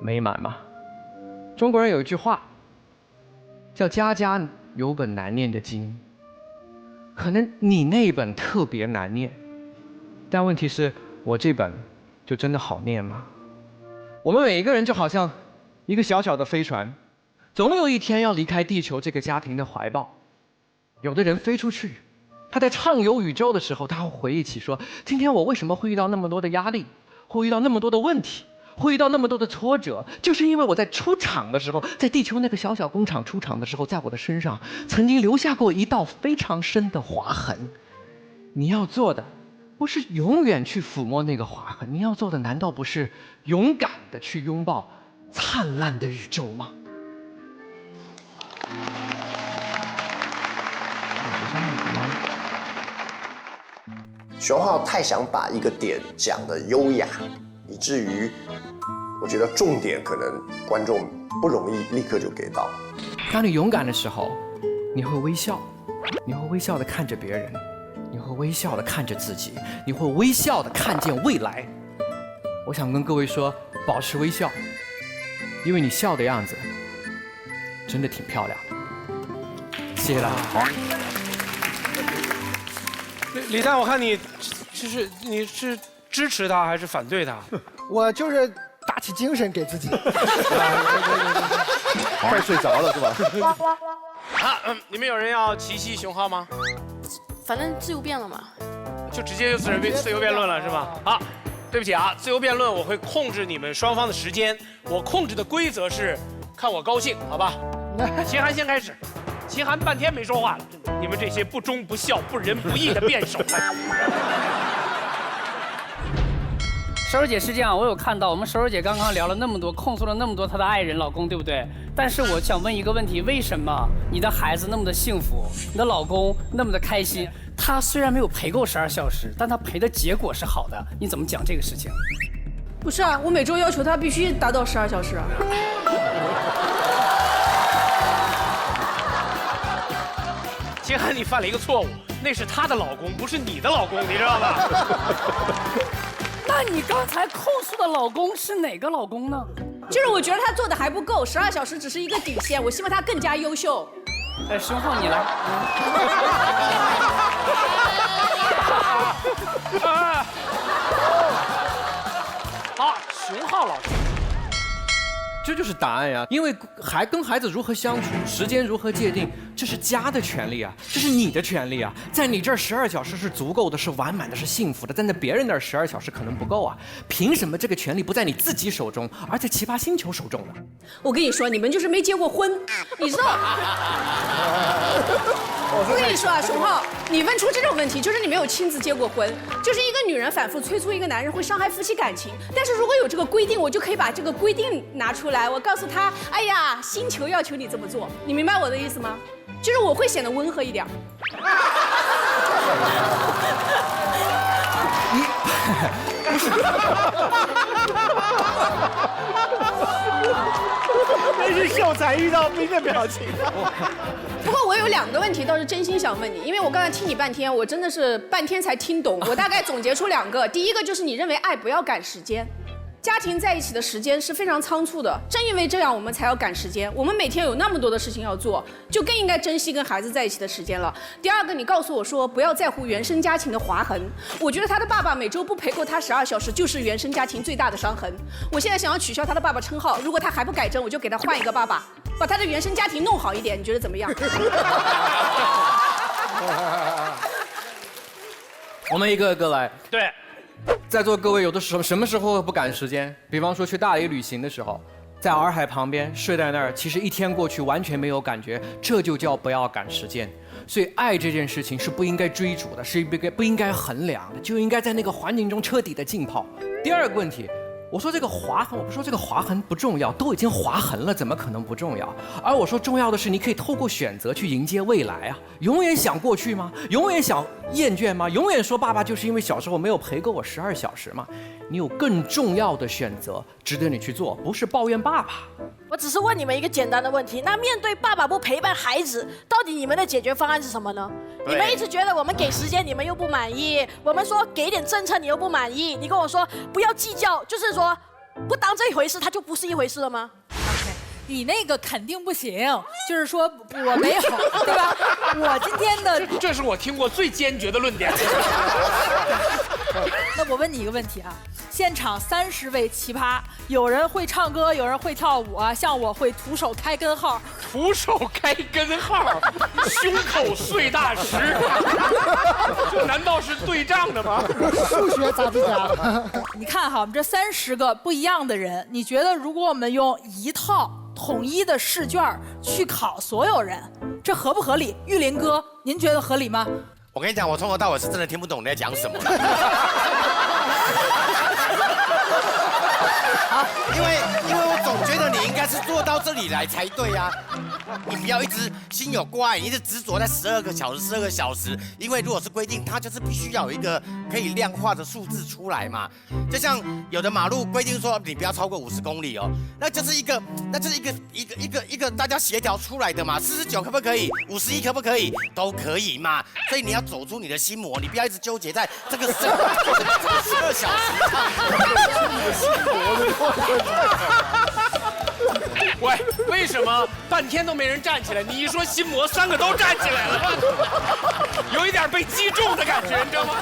美满吗？中国人有一句话叫家家有本难念的经，可能你那本特别难念，但问题是我这本就真的好念吗？我们每一个人就好像一个小小的飞船，总有一天要离开地球这个家庭的怀抱。有的人飞出去，他在畅游宇宙的时候，他会回忆起说，今天我为什么会遇到那么多的压力，会遇到那么多的问题，会遇到那么多的挫折，就是因为我在出场的时候，在地球那个小小工厂出场的时候，在我的身上曾经留下过一道非常深的划痕。你要做的不是永远去抚摸那个划痕，你要做的难道不是勇敢的去拥抱灿烂的宇宙吗？熊浩太想把一个点讲得优雅，以至于我觉得重点可能观众不容易立刻就给到。当你勇敢的时候，你会微笑，你会微笑地看着别人，你会微笑地看着自己，你会微笑地看见未来。我想跟各位说，保持微笑，因为你笑的样子真的挺漂亮的。谢谢大家。李诞，我看你你是支持他还是反对他？我就是打起精神给自己。快睡着了是吧？你们有人要奇袭熊浩吗？反正自由辩了嘛，就直接就自由辩论了是吧？好，对不起啊，自由辩论我会控制你们双方的时间，我控制的规则是看我高兴，好吧？秦涵先开始。秦涵半天没说话了，你们这些不忠不孝、不仁不义的辩手。守守姐是这样，我有看到我们守守姐刚刚聊了那么多，控诉了那么多她的爱人、老公，对不对？但是我想问一个问题：为什么你的孩子那么的幸福，你的老公那么的开心？他虽然没有陪够12小时，但他陪的结果是好的，你怎么讲这个事情？不是啊，我每周要求他必须达到12小时啊。秦涵，你犯了一个错误，那是她的老公，不是你的老公，你知道吗？那你刚才控诉的老公是哪个老公呢？就是我觉得他做的还不够，12小时只是一个底线，我希望他更加优秀。熊浩你来。好，熊浩老师。这就是答案呀，因为跟孩子如何相处，时间如何界定，这是家的权利啊，这是你的权利啊。在你这儿12小时是足够的，是完满的，是幸福的，但在别人那儿12小时可能不够啊。凭什么这个权利不在你自己手中，而在奇葩星球手中呢？我跟你说，你们就是没结过婚，你知道？我跟你说啊，熊浩，你问出这种问题，就是你没有亲自结过婚。就是一个女人反复催促一个男人，会伤害夫妻感情。但是如果有这个规定，我就可以把这个规定拿出来，我告诉他，哎呀，星球要求你这么做，你明白我的意思吗？就是我会显得温和一点。那是秀才遇到兵的表情。不过我有2个问题倒是真心想问你，因为我刚才听你半天，我真的是半天才听懂。我大概总结出2个，第一个就是你认为爱不要赶时间。家庭在一起的时间是非常仓促的，正因为这样，我们才要赶时间。我们每天有那么多的事情要做，就更应该珍惜跟孩子在一起的时间了。第2个，你告诉我说不要在乎原生家庭的划痕。我觉得他的爸爸每周不陪够他12小时，就是原生家庭最大的伤痕。我现在想要取消他的爸爸称号，如果他还不改正，我就给他换一个爸爸，把他的原生家庭弄好一点。你觉得怎么样？我们一个个来。对。在座各位有的时候什么时候不赶时间？比方说去大理旅行的时候，在洱海旁边睡在那儿，其实一天过去完全没有感觉，这就叫不要赶时间。所以爱这件事情是不应该追逐的，是不应该衡量的，就应该在那个环境中彻底的浸泡。第二个问题，我说这个划痕，我不说这个划痕不重要，都已经划痕了，怎么可能不重要？而我说重要的是，你可以透过选择去迎接未来啊！永远想过去吗？永远想厌倦吗？永远说爸爸就是因为小时候没有陪够我12小时吗？你有更重要的选择值得你去做，不是抱怨爸爸。我只是问你们一个简单的问题，那面对爸爸不陪伴孩子，到底你们的解决方案是什么呢？你们一直觉得我们给时间，你们又不满意；我们说给点政策，你又不满意。你跟我说不要计较，就是说不当这一回事，它就不是一回事了吗？你那个肯定不行，就是说我没有，对吧？我今天的这是我听过最坚决的论点。那我问你一个问题啊，现场30位奇葩，有人会唱歌，有人会跳舞啊，像我会徒手开根号，徒手开根号，胸口碎大石，这难道是对仗的吗？数学咋地家？你看哈，我们这30个不一样的人，你觉得如果我们用一套统一的试卷去考所有人，这合不合理？玉林哥，您觉得合理吗？我跟你讲，我从头到尾是真的听不懂你在讲什么。因为我总觉得你应该是做到这里来才对呀、你不要一直心有挂碍，你一直执着在12个小时。因为如果是规定，它就是必须要有一个可以量化的数字出来嘛。就像有的马路规定说你不要超过50公里哦，那就是一个大家协调出来的嘛。49可不可以？51可不可以？都可以嘛。所以你要走出你的心魔，你不要一直纠结在这个12小时上。喂，为什么半天都没人站起来？你一说心魔，3个都站起来了，有一点被击中的感觉，你知道吗？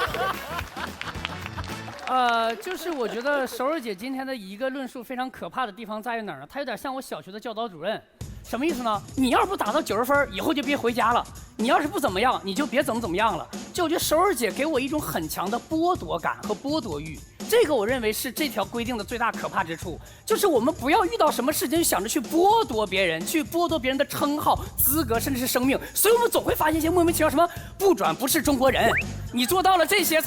就是我觉得熟儿姐今天的一个论述非常可怕的地方在于哪儿呢？她有点像我小学的教导主任，什么意思呢？你要是不达到90分，以后就别回家了；你要是不怎么样，你就别怎么样了。就我觉得熟儿姐给我一种很强的剥夺感和剥夺欲。这个我认为是这条规定的最大可怕之处，就是我们不要遇到什么事情就想着去剥夺别人，去剥夺别人的称号、资格，甚至是生命。所以我们总会发现一些莫名其妙什么不转不是中国人，你做到了这些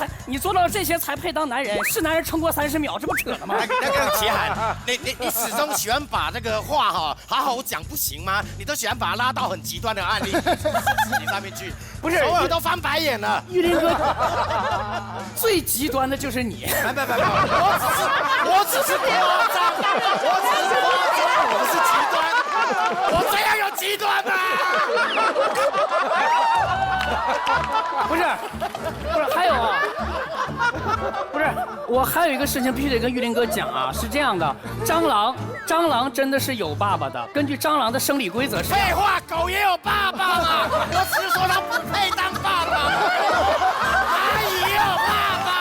才配当男人，是男人撑过30秒，这不扯了吗？那个齐涵，你始终喜欢把这个话好好讲不行吗？你都喜欢把它拉到很极端的案例你上面去，不是，所有都翻白眼了。玉林哥，最极端的就是你。我只是夸张，我不是极端，我这样有极端吗？不是，还有啊，不是，我还有一个事情必须得跟玉林哥讲啊，是这样的，蟑螂真的是有爸爸的，根据蟑螂的生理规则是。废话，狗也有爸爸嘛，我只是说它不配当爸爸。蚂蚁也有爸爸。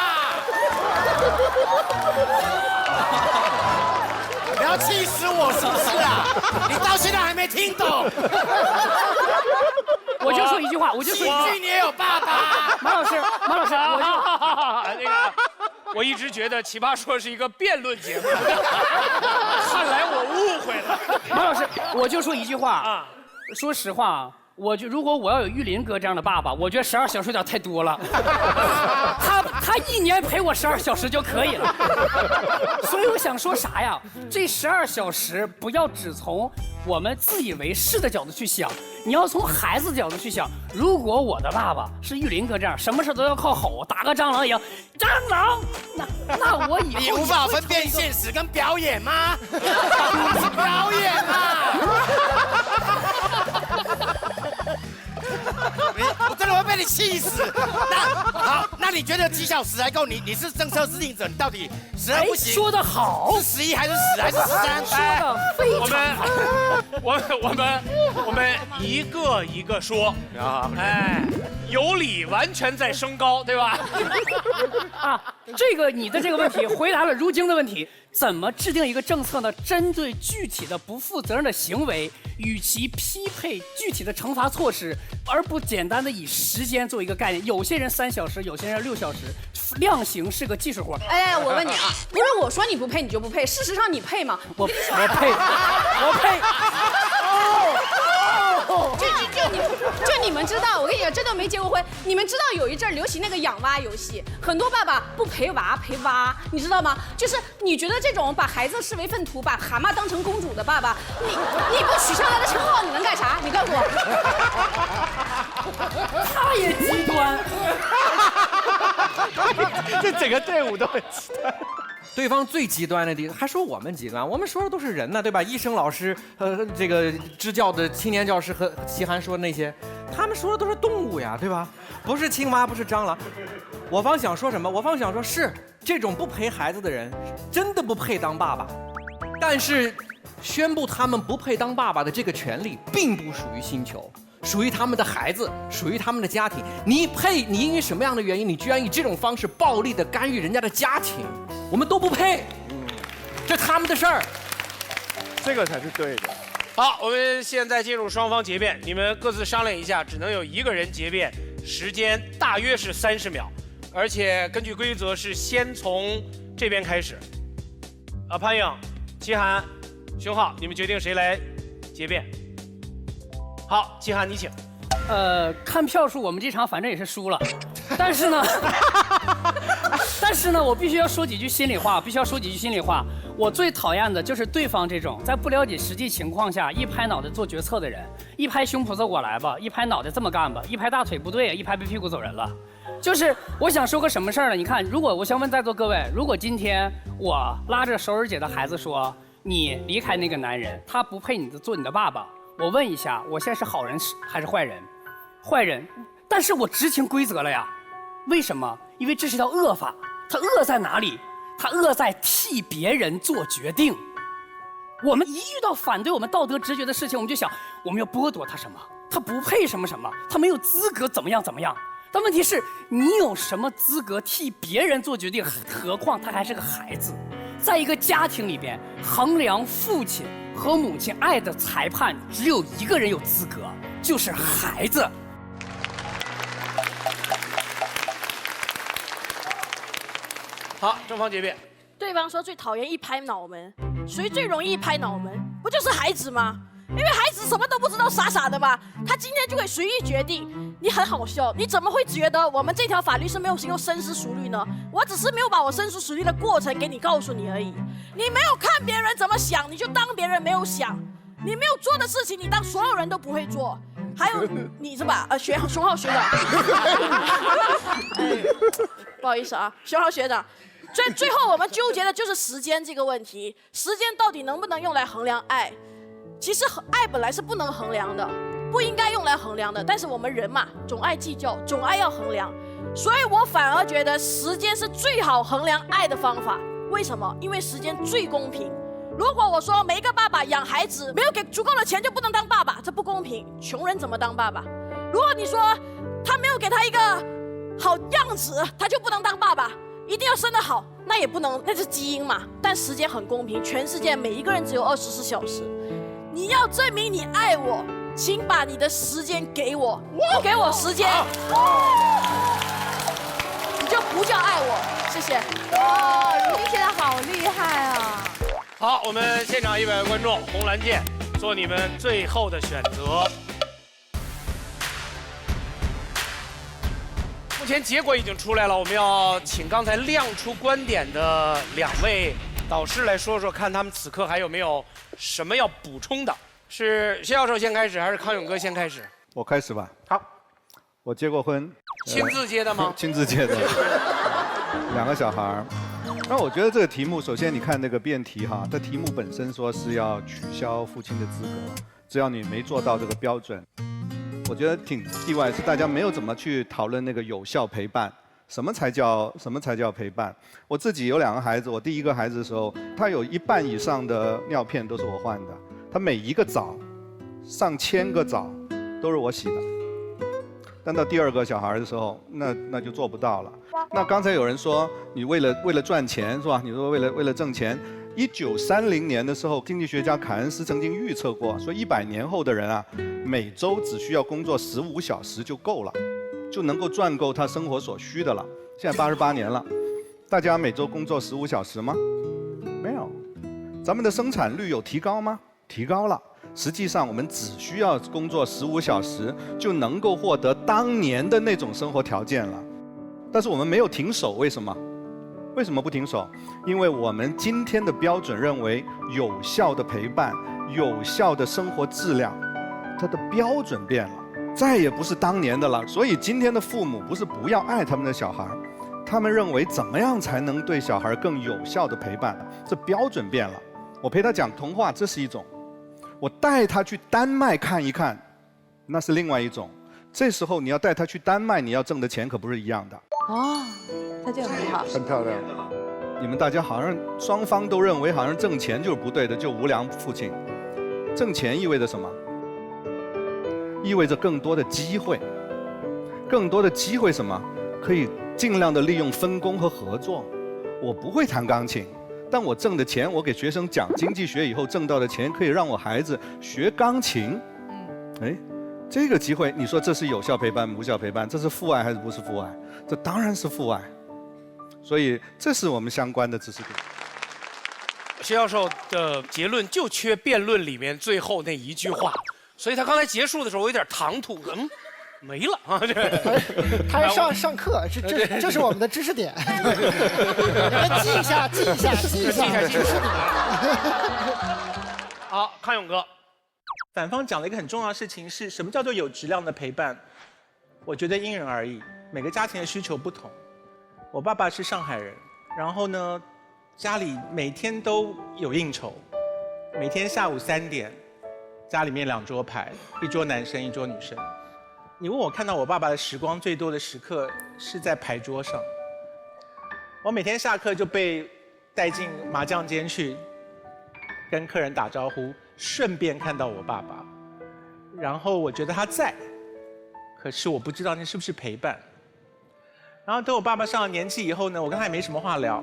你要气死我是不是啊？你到现在还没听懂？我就说一句话，我就说一句，你也有爸爸。马老师，我一直觉得《奇葩说》是一个辩论节目，看来我误会了。马老师，我就说一句话啊，说实话啊。如果我要有玉林哥这样的爸爸，我觉得12小时有点太多了。他1年陪我12小时就可以了。所以我想说啥呀？这12小时不要只从我们自以为是的角度去想，你要从孩子的角度去想。如果我的爸爸是玉林哥这样，什么事都要靠吼，打个蟑螂也要蟑螂，那我以后你无法分辨现实跟表演吗？是表演啊！我真的会被你气死。那你觉得几小时还够？你是政策制定者，你到底12不行？说得好，是11还是10还是13？说得非常好。我们一个一个说啊，有理完全在升高，对吧？啊，这个你的这个问题回答了如晶的问题。怎么制定一个政策呢？针对具体的不负责任的行为，与其匹配具体的惩罚措施，而不简单的以时间做一个概念。有些人3小时，有些人6小时，量刑是个技术活。哎，我问你啊，不是我说你不配你就不配，事实上你配吗？我配，我配。就你们知道，我跟你讲，这都没结过婚。你们知道有一阵流行那个养蛙游戏，很多爸爸不陪娃陪蛙，你知道吗？就是你觉得这种把孩子视为粪土，把蛤蟆当成公主的爸爸，你不取消他的称号，你能干啥？你告诉我。他也极端。这整个队伍都很极端。对方最极端的地方，还说我们极端，我们说的都是人呢，对吧？医生、老师，这个支教的青年教师和齐涵说的那些，他们说的都是动物呀，对吧？不是青蛙，不是蟑螂。我方想说什么？我方想说是这种不陪孩子的人，真的不配当爸爸。但是，宣布他们不配当爸爸的这个权利，并不属于星球。属于他们的孩子，属于他们的家庭。你配？你因为什么样的原因，你居然以这种方式暴力的干预人家的家庭？我们都不配。这他们的事儿。这个才是对的。好，我们现在进入双方结辩，你们各自商量一下，只能有一个人结辩，时间大约是30秒，而且根据规则是先从这边开始。潘颖、齐涵、熊浩，你们决定谁来结辩？好，齐涵你请。看票数我们这场反正也是输了，但是呢，我必须要说几句心里话，我最讨厌的就是对方这种在不了解实际情况下一拍脑袋做决策的人，一拍胸脯子我来吧，一拍脑袋这么干吧，一拍大腿不对，一拍背屁股走人了。就是我想说个什么事儿呢？你看，如果我想问在座各位，如果今天我拉着熟儿姐的孩子说，你离开那个男人，他不配做你的爸爸。我问一下，我现在是好人还是坏人？坏人，但是我执行规则了呀。为什么？因为这是条恶法。它恶在哪里？它恶在替别人做决定。我们一遇到反对我们道德直觉的事情，我们就想我们要剥夺他什么？他不配什么什么，他没有资格怎么样。但问题是，你有什么资格替别人做决定？何况他还是个孩子。在一个家庭里边，衡量父亲和母亲爱的裁判只有一个人有资格，就是孩子。好，正方结辩。对方说最讨厌一拍脑门，谁最容易一拍脑门？不就是孩子吗？因为孩子什么都不知道，傻傻的嘛，他今天就可以随意决定。你很好笑，你怎么会觉得我们这条法律是没有经过深思熟虑呢？我只是没有把我深思熟虑的过程给你告诉你而已。你没有看别人怎么想，你就当别人没有想。你没有做的事情，你当所有人都不会做。还有你是吧？熊浩学长，不好意思啊，熊浩学长。最后我们纠结的就是时间这个问题，时间到底能不能用来衡量爱？其实爱本来是不能衡量的，不应该用来衡量的。但是我们人嘛，总爱计较，总爱要衡量，所以我反而觉得时间是最好衡量爱的方法。为什么？因为时间最公平。如果我说每一个爸爸养孩子没有给足够的钱就不能当爸爸，这不公平。穷人怎么当爸爸？如果你说他没有给他一个好样子，他就不能当爸爸，一定要生得好，那也不能，那是基因嘛。但时间很公平，全世界每一个人只有24小时。你要证明你爱我，请把你的时间给我，不给我时间，你就不叫爱我。谢谢。哇，如意现在好厉害啊！好，我们现场100位观众，红蓝键，做你们最后的选择。目前结果已经出来了，我们要请刚才亮出观点的2位导师来说说，看他们此刻还有没有什么要补充的。是谢教授先开始，还是康永哥先开始？我开始吧。好，我结过婚。亲自结的吗？亲自结的，2个小孩儿。那我觉得这个题目，首先你看那个辩题哈，这题目本身说是要取消父亲的资格，只要你没做到这个标准，我觉得挺意外，是大家没有怎么去讨论那个有效陪伴，什么才叫陪伴？我自己有2个孩子，我第1个孩子的时候，他有1半以上的尿片都是我换的，他每一个澡，上千个澡都是我洗的。但到第2个小孩的时候，那就做不到了。那刚才有人说你为了赚钱是吧？你说为了挣钱， 1930年的时候，经济学家凯恩斯曾经预测过，说100年后的人啊，每周只需要工作15小时就够了，就能够赚够他生活所需的了。现在88年了，大家每周工作15小时吗？没有。咱们的生产率有提高吗？提高了。实际上，我们只需要工作15小时，就能够获得当年的那种生活条件了。但是我们没有停手，为什么？为什么不停手？因为我们今天的标准认为，有效的陪伴、有效的生活质量，它的标准变了，再也不是当年的了。所以今天的父母不是不要爱他们的小孩，他们认为怎么样才能对小孩更有效的陪伴，这标准变了。我陪他讲童话，这是一种；我带他去丹麦看一看，那是另外一种。这时候你要带他去丹麦，你要挣的钱可不是一样的。哦，他这样很好，很漂亮。你们大家好像双方都认为好像挣钱就是不对的，就无良父亲。挣钱意味着什么？意味着更多的机会。更多的机会什么？可以尽量的利用分工和合作。我不会弹钢琴，但我挣的钱，我给学生讲经济学以后挣到的钱，可以让我孩子学钢琴。哎。这个机会，你说这是有效陪伴、无效陪伴？这是父爱还是不是父爱？这当然是父爱。所以这是我们相关的知识点。薛教授的结论就缺辩论里面最后那一句话，所以他刚才结束的时候我有点唐突，没了啊！这他上课，这是我们的知识点，记一下知识点。好，康永哥。反方讲了一个很重要的事情，是什么叫做有质量的陪伴？我觉得因人而异，每个家庭的需求不同。我爸爸是上海人，然后呢，家里每天都有应酬，每天下午3点，家里面2桌牌，一桌男生，一桌女生。你问我看到我爸爸的时光最多的时刻是在牌桌上。我每天下课就被带进麻将间去，跟客人打招呼。顺便看到我爸爸，然后我觉得他在，可是我不知道那是不是陪伴。然后等我爸爸上了年纪以后呢，我跟他也没什么话聊。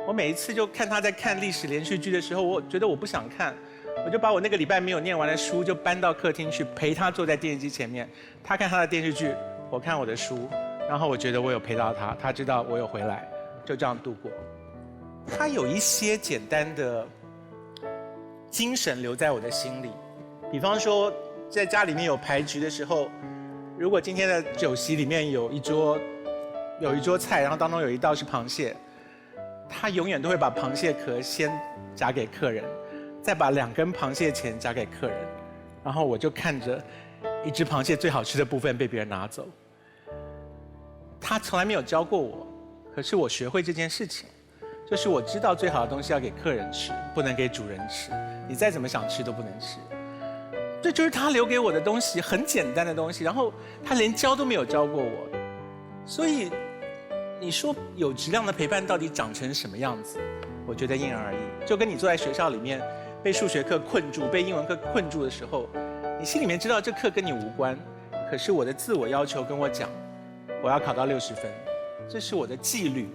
我每一次就看他在看历史连续剧的时候，我觉得我不想看，我就把我那个礼拜没有念完的书就搬到客厅去，陪他坐在电视机前面，他看他的电视剧，我看我的书，然后我觉得我有陪到他，他知道我有回来，就这样度过。他有一些简单的精神留在我的心里，比方说，在家里面有牌局的时候，如果今天的酒席里面有一桌菜，然后当中有一道是螃蟹，他永远都会把螃蟹壳先夹给客人，再把2根螃蟹钳夹给客人，然后我就看着一只螃蟹最好吃的部分被别人拿走。他从来没有教过我，可是我学会这件事情。就是我知道最好的东西要给客人吃，不能给主人吃。你再怎么想吃都不能吃。这就是他留给我的东西，很简单的东西。然后他连教都没有教过我，所以你说有质量的陪伴到底长成什么样子？我觉得因人而异。就跟你坐在学校里面被数学课困住、被英文课困住的时候，你心里面知道这课跟你无关，可是我的自我要求跟我讲，我要考到60分，这是我的纪律。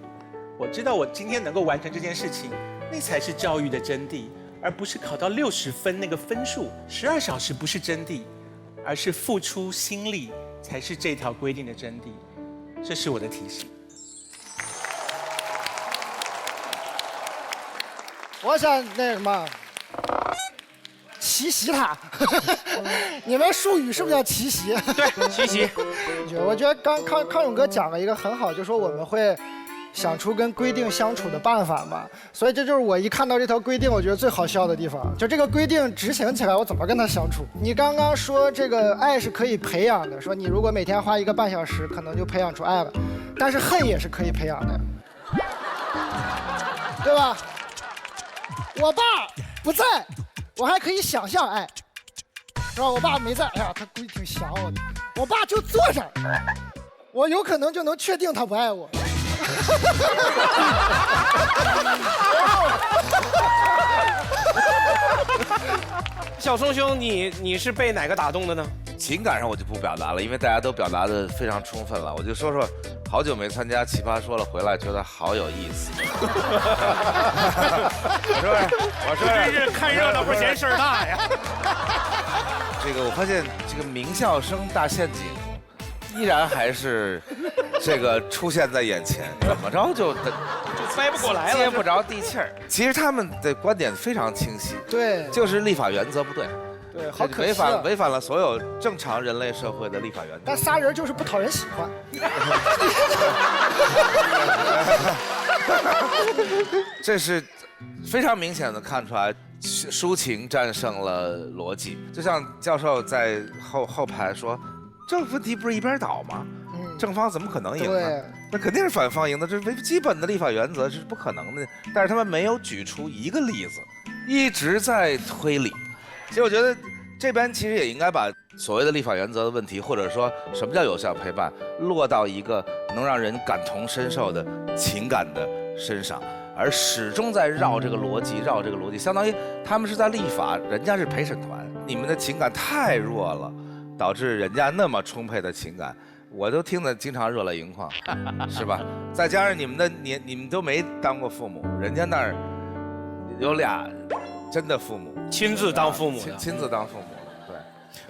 我知道我今天能够完成这件事情，那才是教育的真谛，而不是考到60分那个分数。12小时不是真谛，而是付出心力才是这条规定的真谛。这是我的提醒。我想那什么，奇袭他。你们术语是不是叫奇袭？对，奇袭。我觉得刚康永哥讲了一个很好，就说我们会想出跟规定相处的办法嘛，所以这就是我一看到这条规定，我觉得最好笑的地方。就这个规定执行起来，我怎么跟他相处？你刚刚说这个爱是可以培养的，说你如果每天花1个半小时，可能就培养出爱了，但是恨也是可以培养的，对吧？我爸不在，我还可以想象爱，是吧？我爸没在，哎呀，他估计挺想我的。我爸就坐这儿，我有可能就能确定他不爱我。小松兄，你是被哪个打动的呢？情感上我就不表达了，因为大家都表达的非常充分了。我就说说好久没参加奇葩说了，回来觉得好有意思。我说真是看热闹不嫌事儿大呀。这个我发现这个名校生大陷阱，依然还是这个出现在眼前，怎么着就掰不过来了，接不着地气儿。其实他们的观点非常清晰，对，就是立法原则不对。对，好可违惜啊。违反了所有正常人类社会的立法原则。但仨人就是不讨人喜欢。这是非常明显的看出来，抒情战胜了逻辑。就像教授在后排说，这问题不是一边倒吗？正方怎么可能赢呢？那肯定是反方赢的，这是基本的立法原则是不可能的。但是他们没有举出一个例子，一直在推理。其实我觉得这边其实也应该把所谓的立法原则的问题，或者说什么叫有效陪伴，落到一个能让人感同身受的情感的身上，而始终在绕这个逻辑，相当于他们是在立法，人家是陪审团，你们的情感太弱了，导致人家那么充沛的情感，我都听得经常热泪盈眶，是吧？再加上你们都没当过父母，人家那儿有俩真的父母。亲自当父母的，亲自当父母的，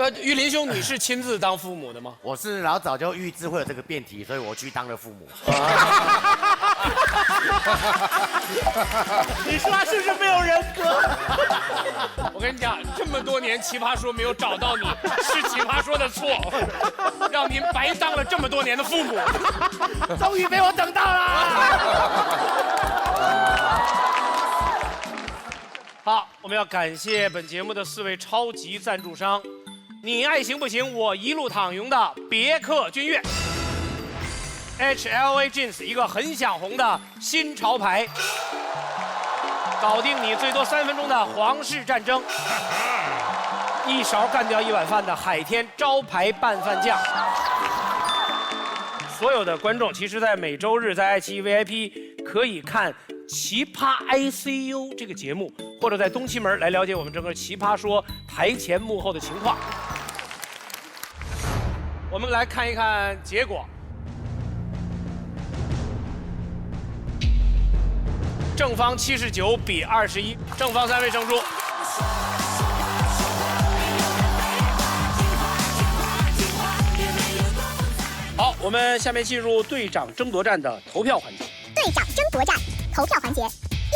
对。玉林兄，你是亲自当父母的吗？我是老早就预知会有这个辩题，所以我去当了父母。你说他是不是没有人格？我跟你讲，这么多年奇葩说没有找到你，是奇葩说的错，让您白当了这么多年的父母。终于被我等到了。好，我们要感谢本节目的4位超级赞助商：你爱行不行，我一路躺赢的别克君越 ，HLA Jeans 一个很想红的新潮牌，搞定你最多3分钟的皇室战争，一勺干掉1碗饭的海天招牌拌饭酱。所有的观众其实，在每周日在爱奇艺 VIP 可以看《奇葩 ICU》这个节目，或者在东七门来了解我们整个奇葩说台前幕后的情况。我们来看一看结果。正方79比21，正方3位胜出。好，我们下面进入队长争夺战的投票环节。队长争夺战投票环节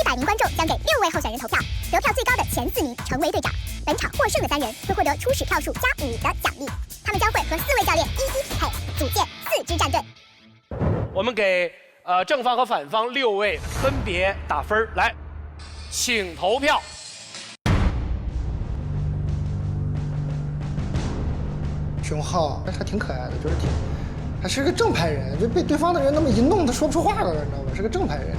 ，100名观众将给6位候选人投票，得票最高的前4名成为队长。本场获胜的3人会获得初始票数加5的奖励，他们将会和4位教练一一匹配，组建4支战队。我们给正方和反方6位分别打分，来，请投票。熊浩还挺可爱的，就是还是个正派人，就被对方的人那么一弄，他说不出话了，你知道吗？是个正派人。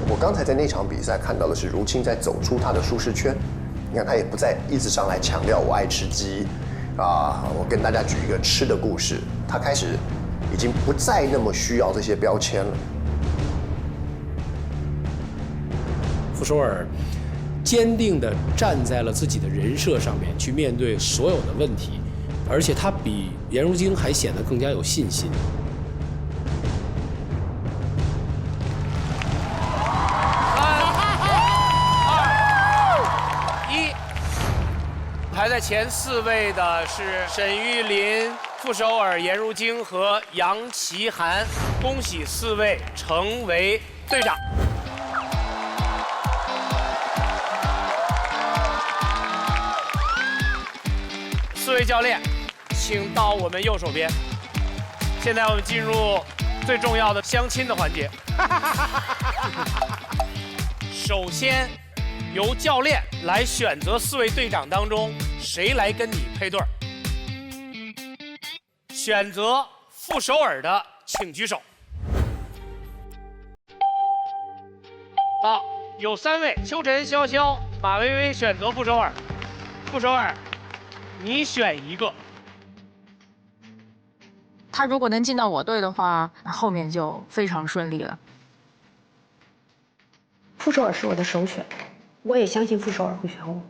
我刚才在那场比赛看到的是如清在走出他的舒适圈，你看他也不再一直上来强调我爱吃鸡，我跟大家举一个吃的故事，他开始已经不再那么需要这些标签了。傅首尔坚定地站在了自己的人设上面去面对所有的问题，而且他比颜如晶还显得更加有信心。排在前4位的是沈玉琳、傅首尔、颜如晶和杨奇涵，恭喜4位成为队长。4位教练，请到我们右手边。现在我们进入最重要的相亲的环节。首先，由教练来选择4位队长当中谁来跟你配对儿。选择傅首尔的，请举手。好，有3位：秋晨、潇潇、马薇薇选择傅首尔。傅首尔，你选一个。他如果能进到我队的话，后面就非常顺利了。傅首尔是我的首选，我也相信傅首尔会选我。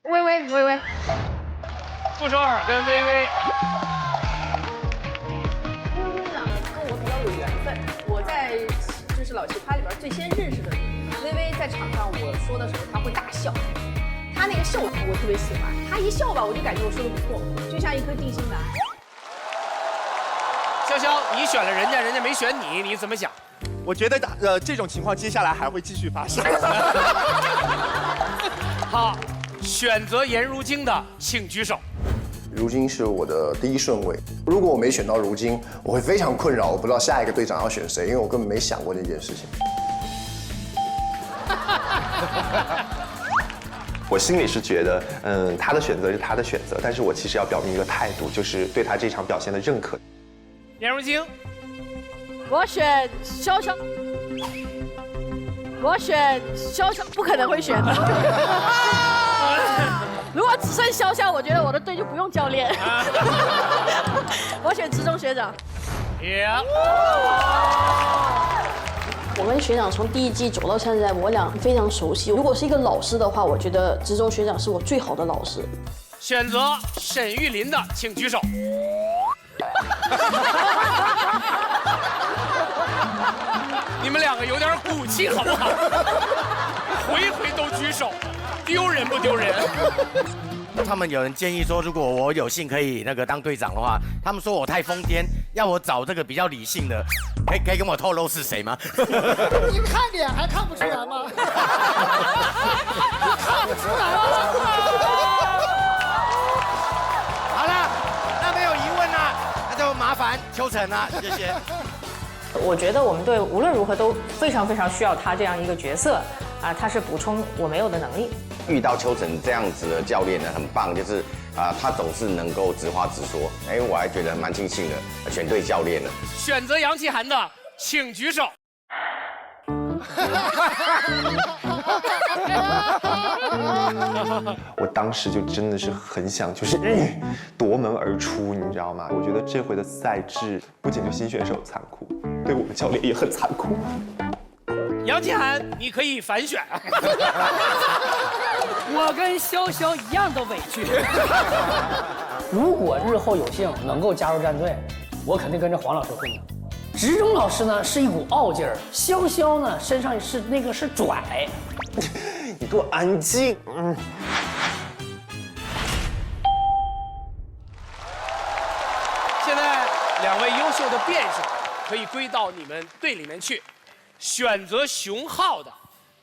薇薇，傅首尔跟薇薇。队长跟我比较有缘分，我在就是老奇葩里边最先认识的薇薇，在场上我说的时候，她会大笑，她那个笑我特别喜欢，她一笑吧，我就感觉我说的不错，就像一颗定心丸。潇潇，你选了人家，人家没选你，你怎么想？我觉得这种情况接下来还会继续发生。好，选择颜如晶的请举手。如今是我的第1顺位，如果我没选到如今，我会非常困扰，我不知道下一个队长要选谁，因为我根本没想过那件事情。我心里是觉得，他的选择是他的选择，但是我其实要表明一个态度，就是对他这场表现的认可。颜如晶，我选潇潇，我选潇潇，不可能会选的。如果只剩潇潇，我觉得我的队就不用教练。我选池中学长。我跟学长从第1季走到现在，我俩非常熟悉。如果是一个老师的话，我觉得池中学长是我最好的老师。选择沈玉琳的请举手。你们2个有点骨气好不好？回回都举手，丢人不丢人？他们有人建议说，如果我有幸可以当队长的话，他们说我太疯癫，要我找这个比较理性的，可以跟我透露是谁吗？你看脸还看不出来吗？看不出来吗？好了，那没有疑问了，那就麻烦秋晨了，谢谢。我觉得我们队无论如何都非常非常需要他这样一个角色啊，他是补充我没有的能力。遇到秋晨这样子的教练呢，很棒，就是他总是能够直话直说，我还觉得蛮庆幸的，选对教练了。选择杨奇涵的请举手。我当时就真的是很想夺门而出，你知道吗？我觉得这回的赛制不仅对新选手残酷，对我们教练也很残酷。杨奇涵，你可以反选。我跟潇潇一样的委屈。如果日后有幸能够加入战队，我肯定跟着黄老师混的。执中老师呢是一股傲劲儿，潇潇呢身上是拽。你给我安静。现在2位优秀的辩手可以归到你们队里面去。选择熊浩的，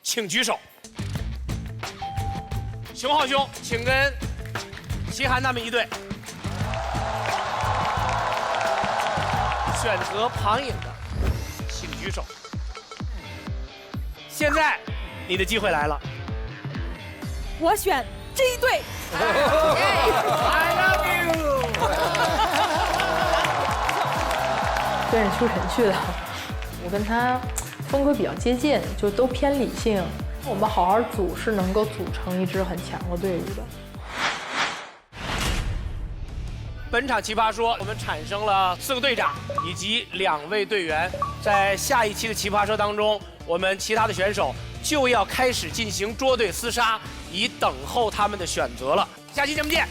请举手。熊浩兄，请跟齐涵他们一队。选择庞颖的，请举手。现在你的机会来了。我选 G 队。I love you。跟着秋晨去的，我跟他风格比较接近，就都偏理性。我们好好组是能够组成一支很强的队伍的。本场奇葩说，我们产生了4个队长以及2位队员。在下一期的奇葩说当中，我们其他的选手就要开始进行捉对厮杀，以等候他们的选择了。下期节目见。